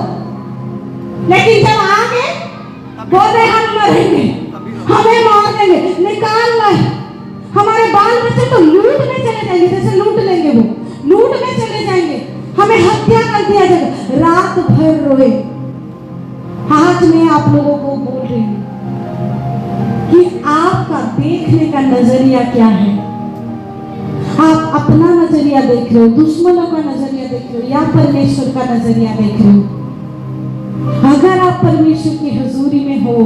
लेकिन जब आगे बोल रहे हम मरेंगे, हमें मार देंगे, निकाल लो, हमारे बाल बच्चे तो लूट में चले जाएंगे, जैसे लूट लेंगे, वो लूट में चले जाएंगे, हमें हत्या कर दिया जाएगा। रात भर रोए। आज मैं आप लोगों को बोल रही हूँ कि आपका देखने का नजरिया क्या है। आप अपना नजरिया देख रहे हो, दुश्मनों का नजरिया देख रहे हो, या परमेश्वर का नजरिया देख रहे हो? अगर आप परमेश्वर की हजूरी में हो,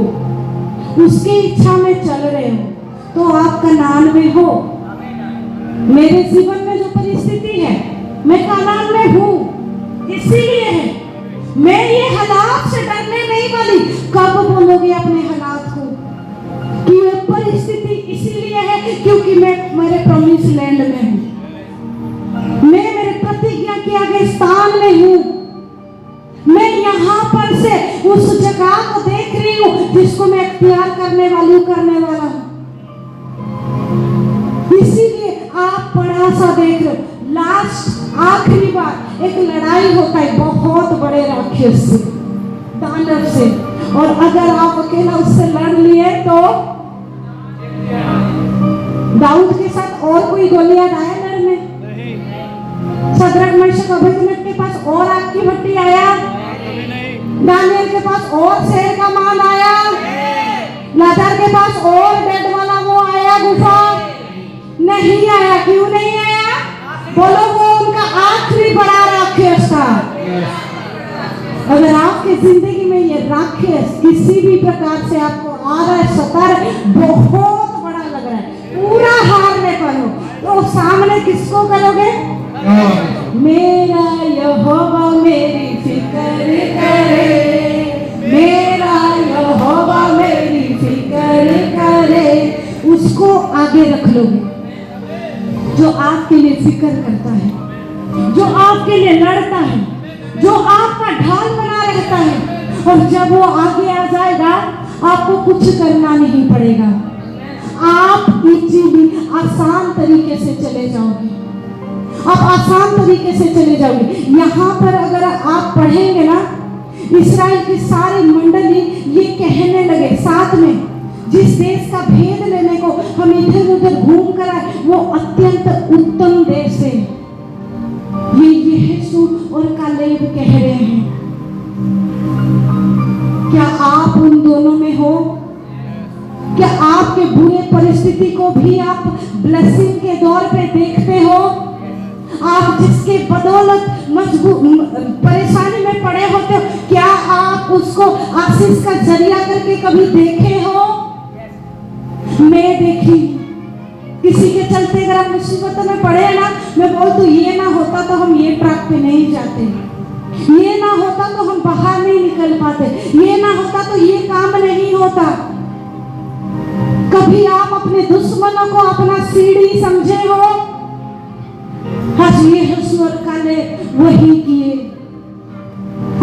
उसकी इच्छा में चल रहे हो, तो आप कनान में हो। मेरे जीवन में जो परिस्थिति है, मैं कनान में हूँ, इसीलिए है। मैं ये हालात से डरने नहीं वाली। कब बोलोगे अपने हालात को कि ये परिस्थिति इसीलिए है क्योंकि मैं मेरे प्रॉमिस लैंड में हूं, मैं मेरे प्रतिज्ञा किए गए स्थान में हूं। मैं यहाँ पर से उस जगह को देख रही हूँ जिसको मैं इख्तियार करने वाला हूँ। इसीलिए आप बड़ा सा देख रहे हो। लास्ट आखिरी बार एक लड़ाई होता है बहुत बड़े राक्षस से, दानव से, और अगर आप अकेला उससे लड़ लिए तो दाऊद के साथ और कोई गोलियां आया लड़ने? शद्रक मेशक अबेदनगो के पास और आग की भट्टी आया? दानियल के पास और शेर का मान आया? लाजर के पास और डेड वाला वो आया गुफा? नहीं आया। क्यों नहीं आया? बोलो, वो उनका आखिरी बड़ा राक्षस था। अगर आपकी जिंदगी में ये राक्षस किसी भी प्रकार से आपको आ रहा है, सता रहा है, बहुत बड़ा लग रहा है, पूरा हारने पर हो, तो सामने किसको करोगे? मेरा यहोवा मेरी फिक्र करे, मेरा यहोवा मेरी फिक्र करे, उसको आगे रख लोगे। जो आपके लिए फिक्र करता है, जो आपके लिए लड़ता है, जो आपका ढाल बना रहता है, और जब वो आगे आ जाएगा आपको कुछ करना नहीं पड़ेगा। आप इजीली आसान तरीके से चले जाओगे, आप आसान तरीके से चले जाओगे। यहाँ पर अगर आप पढ़ेंगे ना, इस्राएल की सारी मंडली ये कहने लगे साथ में, जिस देश का भेद लेने को हम इधर उधर घूम कर आए, वो अत्यंत उत्तम देश है। ये यीशु और कालेब कह रहे हैं। क्या आप उन दोनों में हो? क्या आपके बुरे परिस्थिति को भी आप ब्लेसिंग के दौर पे देखते हो? आप जिसके बदौलत परेशानी में पड़े होते हो, क्या आप उसको आशीष का जरिया करके कभी देखे हो? मैं देखी। किसी के चलते अगर आप मुसीबतों में पड़े ना, मैं बोल तो ये ना होता तो हम ये ट्रैक पे नहीं जाते, ये ना होता तो हम बाहर नहीं निकल पाते, ये ना होता तो ये काम नहीं होता। कभी आप अपने दुश्मनों को अपना सीढ़ी समझे हो? ये यीशु और कालेब वही किए।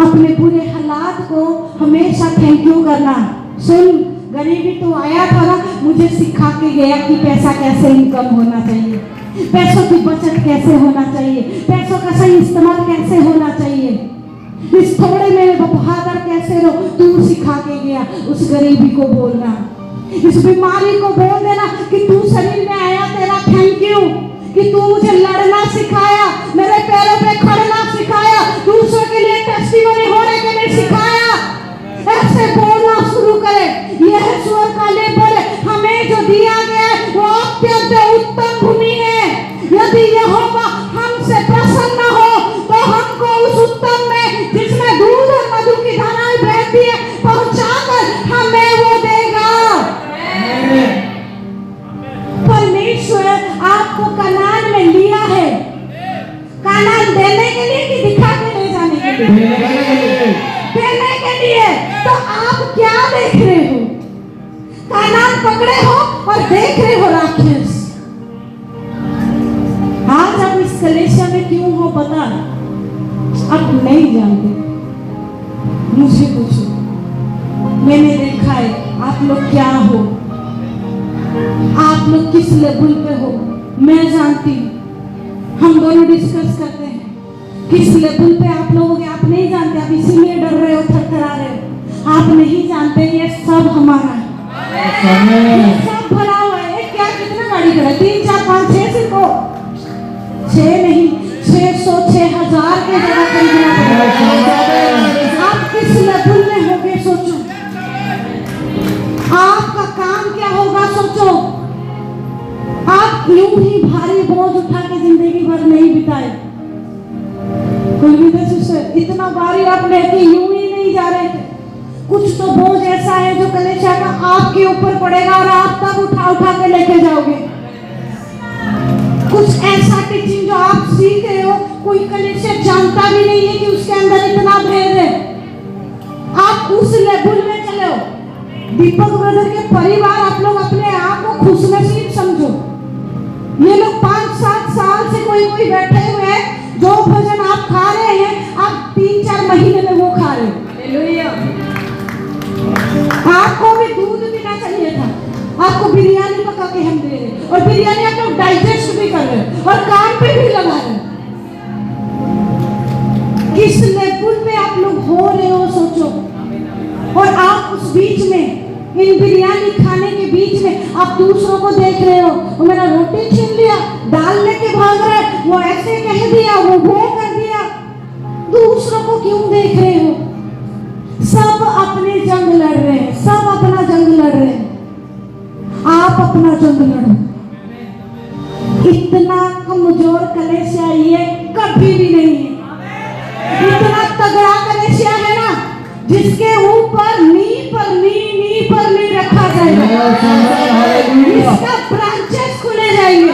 अपने बुरे हालात को हमेशा थैंक यू करना। सुन, गरीबी तो आया था ना, मुझे सिखा के गया कि पैसा कैसे इनकम होना चाहिए, पैसों की बचत कैसे होना चाहिए, पैसों का सही इस्तेमाल कैसे होना चाहिए, इस थोड़े में बहादुर कैसे रहो, तू सिखा के गया। उस गरीबी को बोलना, इस बीमारी को बोल देना कि तू शरीर में आया, तेरा थैंक यू कि तू मुझे लड़ना सिखाया, मेरे पैरों पे खड़ना सिखाया, दूसरों के लिए टेस्टिमनी होने के लिए सिखाया। ऐसे बोलना शुरू करे। यीशु और कालेब बोले, हमें जो दिया गया है वो अत्यंत उत्तम भूमि है। यदि यहोवा हमसे प्रसन्न हो तो हमको उस उत्तम में, जिसमें दूध और मधु की धाराएं बहती है, पहुंचाकर हमें वो देगा। परमेश्वर आपको कनान में लिया है, कनान देने के लिए कि दिखा के ले जाने के लिए? देने के लिए। तो आप क्या देख रहे हो? कनान पकड़े हो और देख रहे हो राक्षस। आज आप इस कलेशा में क्यों हो पता आप नहीं जानते। मुझे पूछो, मैंने देखा है आप लोग क्या हो, आप लोग किस लेवल पे हो, मैं जानती हूँ। हम दोनों डिस्कस करते हैं किस लेवल पे आप लोग हो, आप नहीं जानते, आप इसीलिए डर रहे हो, थरथरा रहे हो। आप नहीं जानते ये सब हमारा है, ये सब भरा हुआ है। क्या कितना गाड़ी खड़ा है? 3 4 5 6 सिर्फ 6 नहीं, 600 6000 के जगह खरीदना पड़ेगा। आप किस लेवल में होगे सोचो, आपका काम क्या होगा सोचो। आप यूं ही भारी बोझ उठा के जिंदगी भर नहीं बिताए। इतना भारी आप लेके यूं ही नहीं जा रहे थे। कुछ तो बोझ ऐसा है जो कलेशा का आपके ऊपर पड़ेगा और आप तब उठा उठा के लेके जाओगे। कुछ ऐसा टीचिंग जो आप सीख रहे हो, कोई कलेशा जानता भी नहीं है कि उसके अंदर इतना भेद है। आप उस लेवल में चले हो। दीपक ब्रदर के परिवार, आप लोग अपने आप को खुशनसीब समझो। ये लोग 5-7 साल से कोई बैठे हुए हैं, जो भोजन आप खा रहे हैं आप 3-4 महीने में वो खा रहे हैं। हालेलुया। आपको भी दूध पीना चाहिए था, आपको बिरयानी पका के हम दे रहे हैं, और बिरयानी आप लोग डाइजेस्ट भी कर रहे हैं और काम पे भी लगा रहे हैं। किस लेवल पे आप लोग हो रहे हो सोचो। और आप उस बीच में, इन बिरयानी खाने के बीच में आप दूसरों को देख रहे हो, वो मेरा रोटी छीन लिया, दाल लेके भाग रहा है, वो ऐसे कह दिया, वो कर दिया। दूसरों को क्यों देख रहे हो? सब अपने जंग लड़ रहे हैं, सब अपना जंग लड़ रहे हैं, आप अपना जंग लड़ो। इतना कमजोर कलेसिया ये कभी भी नहीं है। इतना तगड़ा कलेसिया है ना, जिसके ऊपर नी पर नी रखा जाएगा, इसका ब्रांचेस खुले जाएंगे।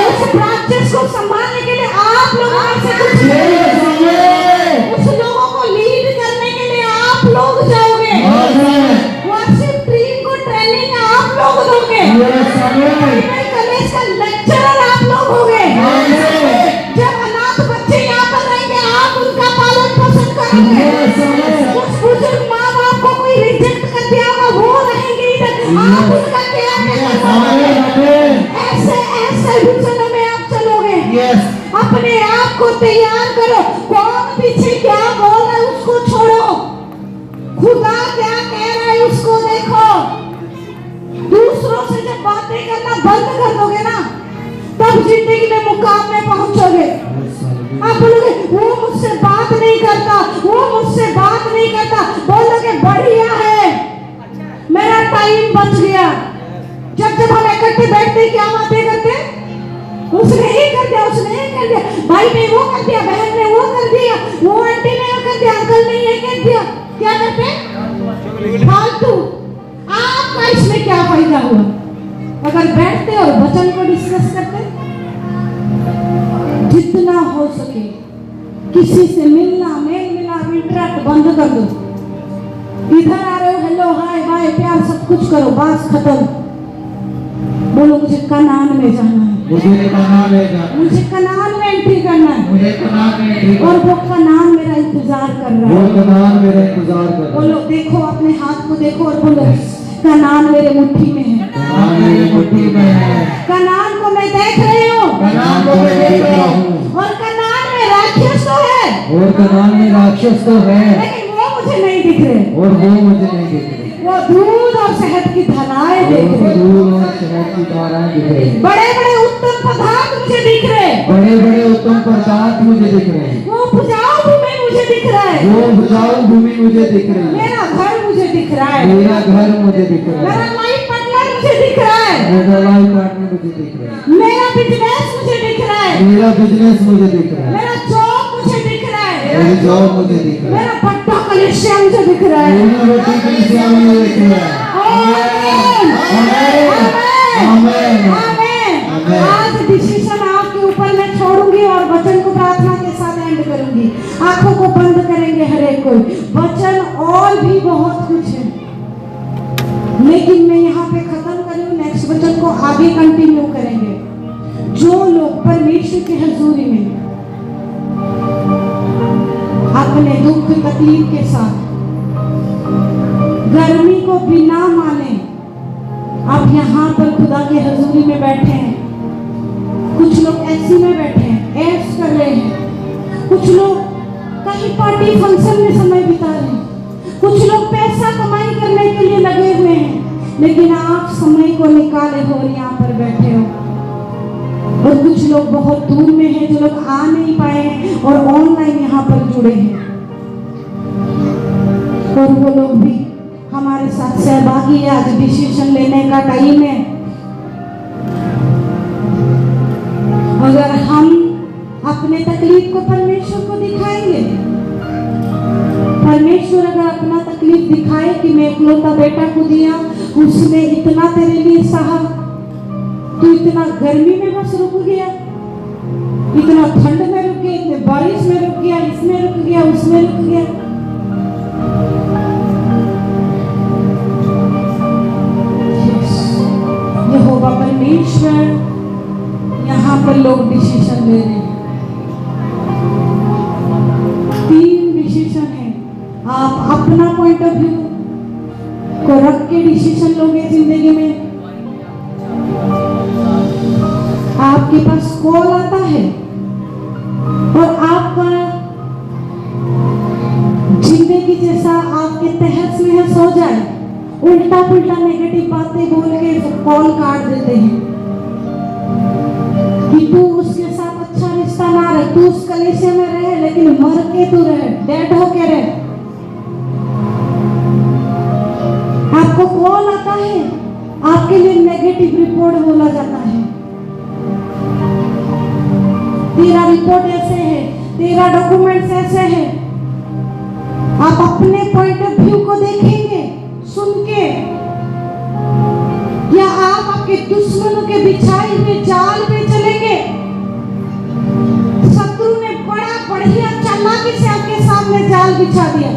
उस ब्रांचेस को संभालने के लिए आप लोगों में से कुछ, उस लोगों को लीड करने के लिए आप लोग जाओगे। वर्शिप टीम को ट्रेनिंग आप लोग दोगे, कलेश का लेक्चरर आप लोग होगे। जब अनाथ बच्चे यहाँ पर रहेंगे आप उनका पालन पोषण करेंगे। उस बुजुर्ग माँ बाप को कोई रिजेक्ट कर दिया होगा, वो रहेंगे इधर, आप उनका केयर करोगे। ऐसे विजन में आप चलोगे। अपने आप को तैयार करो। कौन पीछे क्या बोल रहा है उसको छोड़ो, खुदा क्या कह रहा है उसको देखो। दूसरों से जब बातें करना बंद कर दोगे ना, तब जिंदगी में मुकाम में पहुंचोगे। आप बोलोगे वो मुझसे बात नहीं करता, वो मुझसे बात नहीं करता, बोलोगे बढ़िया है, मेरा टाइम बच गया। जब हम इकट्ठे बैठते क्या बातें करते? उसने ये कर दिया, उसने ये कर दिया, भाई ने वो कर दिया, बहन ने वो कर दिया, वो आंटी ने वो कर दिया, अंकल ने ये कर दिया। क्या करते? फालतू। आपका इसमें क्या फायदा हुआ? अगर बैठते और वचन को डिस्कस करते। जितना हो सके किसी से मिलना, मेल मिलाप, इंटरेक्ट बंद कर दो। इधर आ रहे हो, हेलो हाय बाय प्यार सब कुछ करो, बस खत्म। बोलो मुझे कनान में जाना है, मुझे कनान में जाना है, मुझे कनान में एंट्री करना है, मुझे कनान में एंट्री करना है, और वो कनान मेरा इंतजार कर रहा वो है। कनान मेरा इंतजार कर रहा है। बोलो, देखो अपने हाथ को देखो और बोलो कनान मेरे मुट्ठी में है, कनान मेरी मुट्ठी में है, कनान को मैं देख रही हूँ, कनान को मैं देख रहा हूँ, और कनान में राक्षस तो है, और कनान में राक्षस तो है, लेकिन वो मुझे नहीं दिख रहे। और वो मुझे नहीं दिख रहे। वो दूध और शहद की धाराएं देख रहे, दूध और शहद की धाराएं दिख रही हैं। बड़े बड़े उत्तम पदार्थ मुझे दिख रहे, बड़े बड़े उत्तम पदार्थ मुझे दिख रहे हैं। वो उपजाऊ भूमि मुझे दिख रहा है, वो उपजाऊ भूमि मुझे दिख रही है, मेरा घर मुझे दिख रहा है, मेरा घर मुझे दिख रहा मेरा है, लाइफ पार्टनर मुझे दिख रहा है, मेरा लाइफ पार्टनर मुझे दिख रहा है, मेरा बिजनेस मुझे दिख रहा है, मेरा बिजनेस मुझे दिख रहा है, मेरा जॉब मुझे दिख रहा है, मेरी जॉब मुझे दिख रहा है, मेरा बट्टा कलेक्शन मुझे दिख रहा है। मेरी रोटी की सेवा मुझे दिख रहा है। आमीन, आमीन, आमीन। आमीन। आज डिसीजन आपके ऊपर मैं छोड़ूंगी और वचन को प्रार्थना के साथ एंड करूंगी। आंखों को बंद करेंगे हर एक कोई। वचन और भी बहुत कुछ है, लेकिन मैं यहाँ पे खत्म करूँ, नेक्स्ट वचन को आगे कंटिन्यू करेंगे। जो लोग परमेश्वर की हजूरी में अपने दुख तकलीफ के साथ गर्मी को बिना माने आप यहाँ पर खुदा की हजूरी में बैठे हैं। कुछ लोग ऐसी में बैठे हैं, ऐश कर रहे हैं, कुछ लोग कहीं पार्टी फंक्शन में समय बिता रहे हैं, कुछ लोग पैसा कमाई करने के लिए लगे हुए हैं, लेकिन आप समय को निकाले हो और यहाँ पर बैठे हो। और कुछ लोग बहुत दूर में हैं, जो लोग आ नहीं पाए हैं और ऑनलाइन यहाँ पर जुड़े हैं, और वो लोग भी हमारे साथ सहभागी है। आज डिसीजन लेने का टाइम है। अगर हम अपने तकलीफ को परमेश्वर को दिखाएंगे, परमेश्वर अगर अपना तकलीफ दिखाए कि मैं इकलौता बेटा को दिया, उसने इतना तेरे लिए सहा, तू इतना गर्मी में बस रुक गया, इतना ठंड में रुक गया, इतने बारिश में रुक गया, इसमें रुक गया, उसमें रुक गया। यहोवा परमेश्वर, यहाँ पर लोग डिसीजन ले रहे हैं। 3 डिसीजन है। आप अपना पॉइंट ऑफ व्यू को रख के डिसीजन लोगे जिंदगी में। आपके पास कॉल आता है और आपका जिंदगी जैसा आपके तहस नहस हो जाए, उल्टा पुल्टा नेगेटिव बातें बोल के कॉल काट देते हैं कि तू उसके साथ अच्छा रिश्ता ना रहे, तू उस कलीसिया में रहे लेकिन मर के तू रहे, डेड होके रहे। आपको कॉल आता है, आपके लिए नेगेटिव रिपोर्ट बोला जाता है, तेरा रिपोर्ट ऐसे है, तेरा डॉक्यूमेंट्स ऐसे है। आप अपने पॉइंट ऑफ व्यू को देखेंगे सुन के, या आप आपके दुश्मनों के बिछाए हुए जाल में चलेंगे? शत्रु ने बड़ा बढ़िया चालाकी से आपके सामने जाल बिछा दिया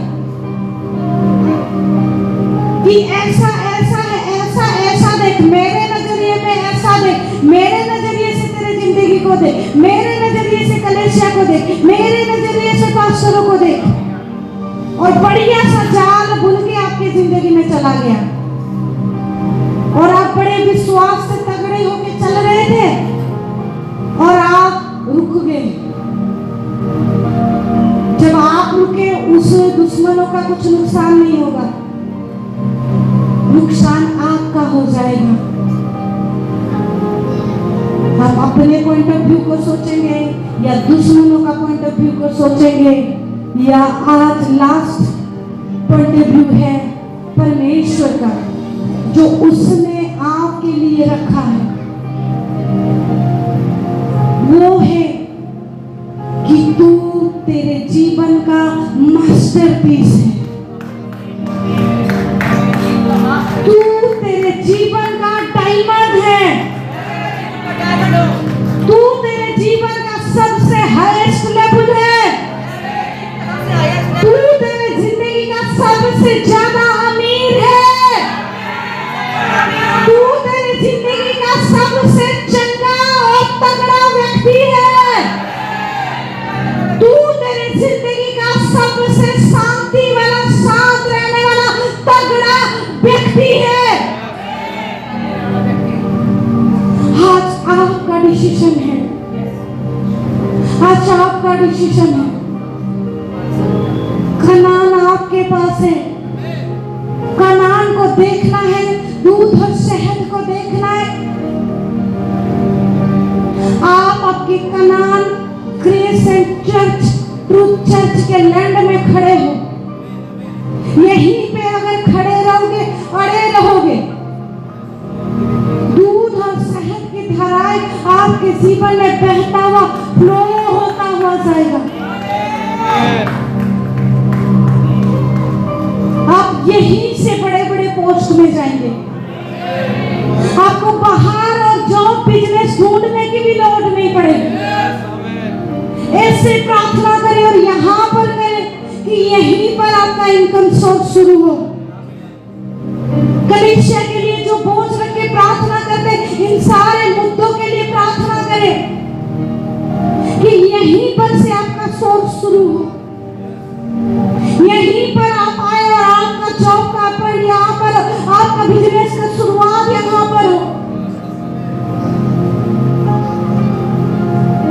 कि ऐसा ऐसा है, ऐसा ऐसा देख, मेरे नजरिए में ऐसा देख, मेरे नजरिए से तेरे जिंदगी को देख, मेरे नजरिए से कलीसिया को देख, मेरे नजरिए से पास्टरों को देख, और बढ़िया सा जाल बुन के आपकी जिंदगी में चला गया। और आप बड़े विश्वास से तगड़े होके चल रहे थे और आप रुक गए। जब आप रुके, उस दुश्मनों का कुछ नुकसान नहीं होगा, नुकसान आपका हो जाएगा। आप अपने पॉइंट ऑफ व्यू को सोचेंगे या दुश्मनों का पॉइंट ऑफ व्यू को सोचेंगे, या आज लास्ट पॉइंट ऑफ व्यू है परमेश्वर का, जो उसने आपके लिए रखा है। वो है कि तू तेरे जीवन का मास्टरपीस है, तू तेरे जीवन का डायमंड है, तू तेरे जीवन का सबसे हाईएस्ट लेवल है, तू तेरे जिंदगी का सबसे ज्यादा अमीर है, तू तेरी जिंदगी का सबसे चंगा और तगड़ा व्यक्ति है, तू तेरी जिंदगी का सबसे शांति वाला, साथ रहने वाला तगड़ा व्यक्ति है। आज आपका डिसीजन है, आज आपका डिसीजन है। कनान आपके पास है, कनान को देखना है, दूध और शहद को देखना है। आप आपकी Kanan crescent church, truth church के लैंड में खड़े हो, यहीं पे अगर खड़े रहोगे, अड़े रहोगे, दूध और शहद की धाराएं आपके जीवन में बहता हुआ, फ्लो होता हुआ जाएगा। आप यहीं से बड़े बड़े पोस्ट में जाएंगे। आपको बाहर और जॉब बिजनेस ढूंढने की भी लोड़ नहीं पड़ेगी। ऐसे प्रार्थना करें और यहाँ पर करें कि यहीं पर आपका इनकम सोर्स शुरू हो। कलीसिया के लिए जो बोझ रख के प्रार्थना करते, इन सारे मुद्दों के लिए प्रार्थना करें कि यहीं पर से आपका सोर्स शुरू हो, यहीं पर आप आए और आपका जॉब का अपॉइंट यहाँ पर, आपका बिजनेस का शुरुआत यहाँ पर हो।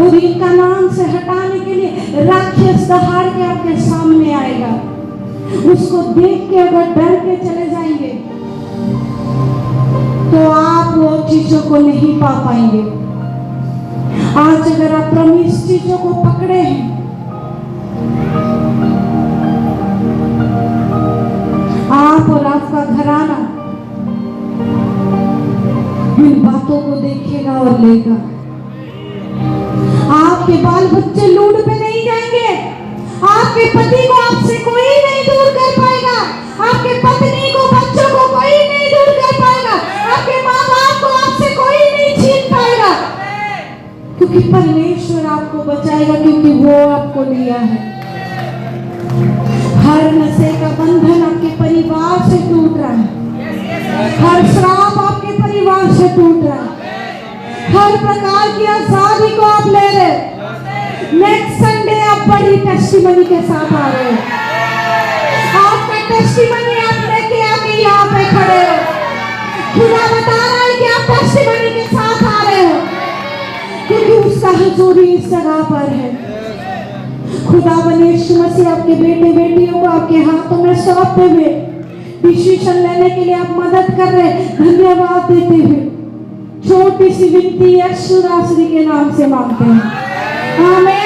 और इनका नाम से हटाने के लिए राक्षस दहाड़ के आपके सामने आएगा। उसको देख के अगर डर के चले जाएंगे तो आप वो चीजों को नहीं पा पाएंगे। आज अगर आप प्रॉमिस चीजों को पकड़े हैं, आप और आपका घराना इन बातों को देखेगा और लेगा। आपके बाल बच्चे लूट पे नहीं जाएंगे, आपके पति को आपसे कोई नहीं दूर कर पाएगा, आपके पत्नी को, बच्चों को कोई नहीं दूर कर पाएगा, आपके माँ बाप को आपसे कोई नहीं छीन पाएगा, क्योंकि परमेश्वर आपको बचाएगा, क्योंकि वो आपको लिया है। हर नशे का बंधन आपके परिवार से टूट रहा है, हर श्राप आपके परिवार से टूट रहा है। हर प्रकार की आजादी को आप ले रहे। नेक्स्ट संडे आप बड़ी टेस्टिमनी के साथ आ रहे हो। आपका टेस्टिमनी आप लेके आके यहाँ पे खड़े हो। खुदा बता रहा है कि आप टेस्टिमनी के साथ आ रहे हो, क्योंकि उसका हुजूरी इस जगह पर है। खुदा यीशु मसीह आपके बेटे बेटियों को आपके हाथों में सौंपते हुए डिसीजन लेने के लिए आप मदद कर रहे, धन्यवाद देते हुए छोटी सी विनती यीशु नासरी के नाम से मांगते हैं, आमीन।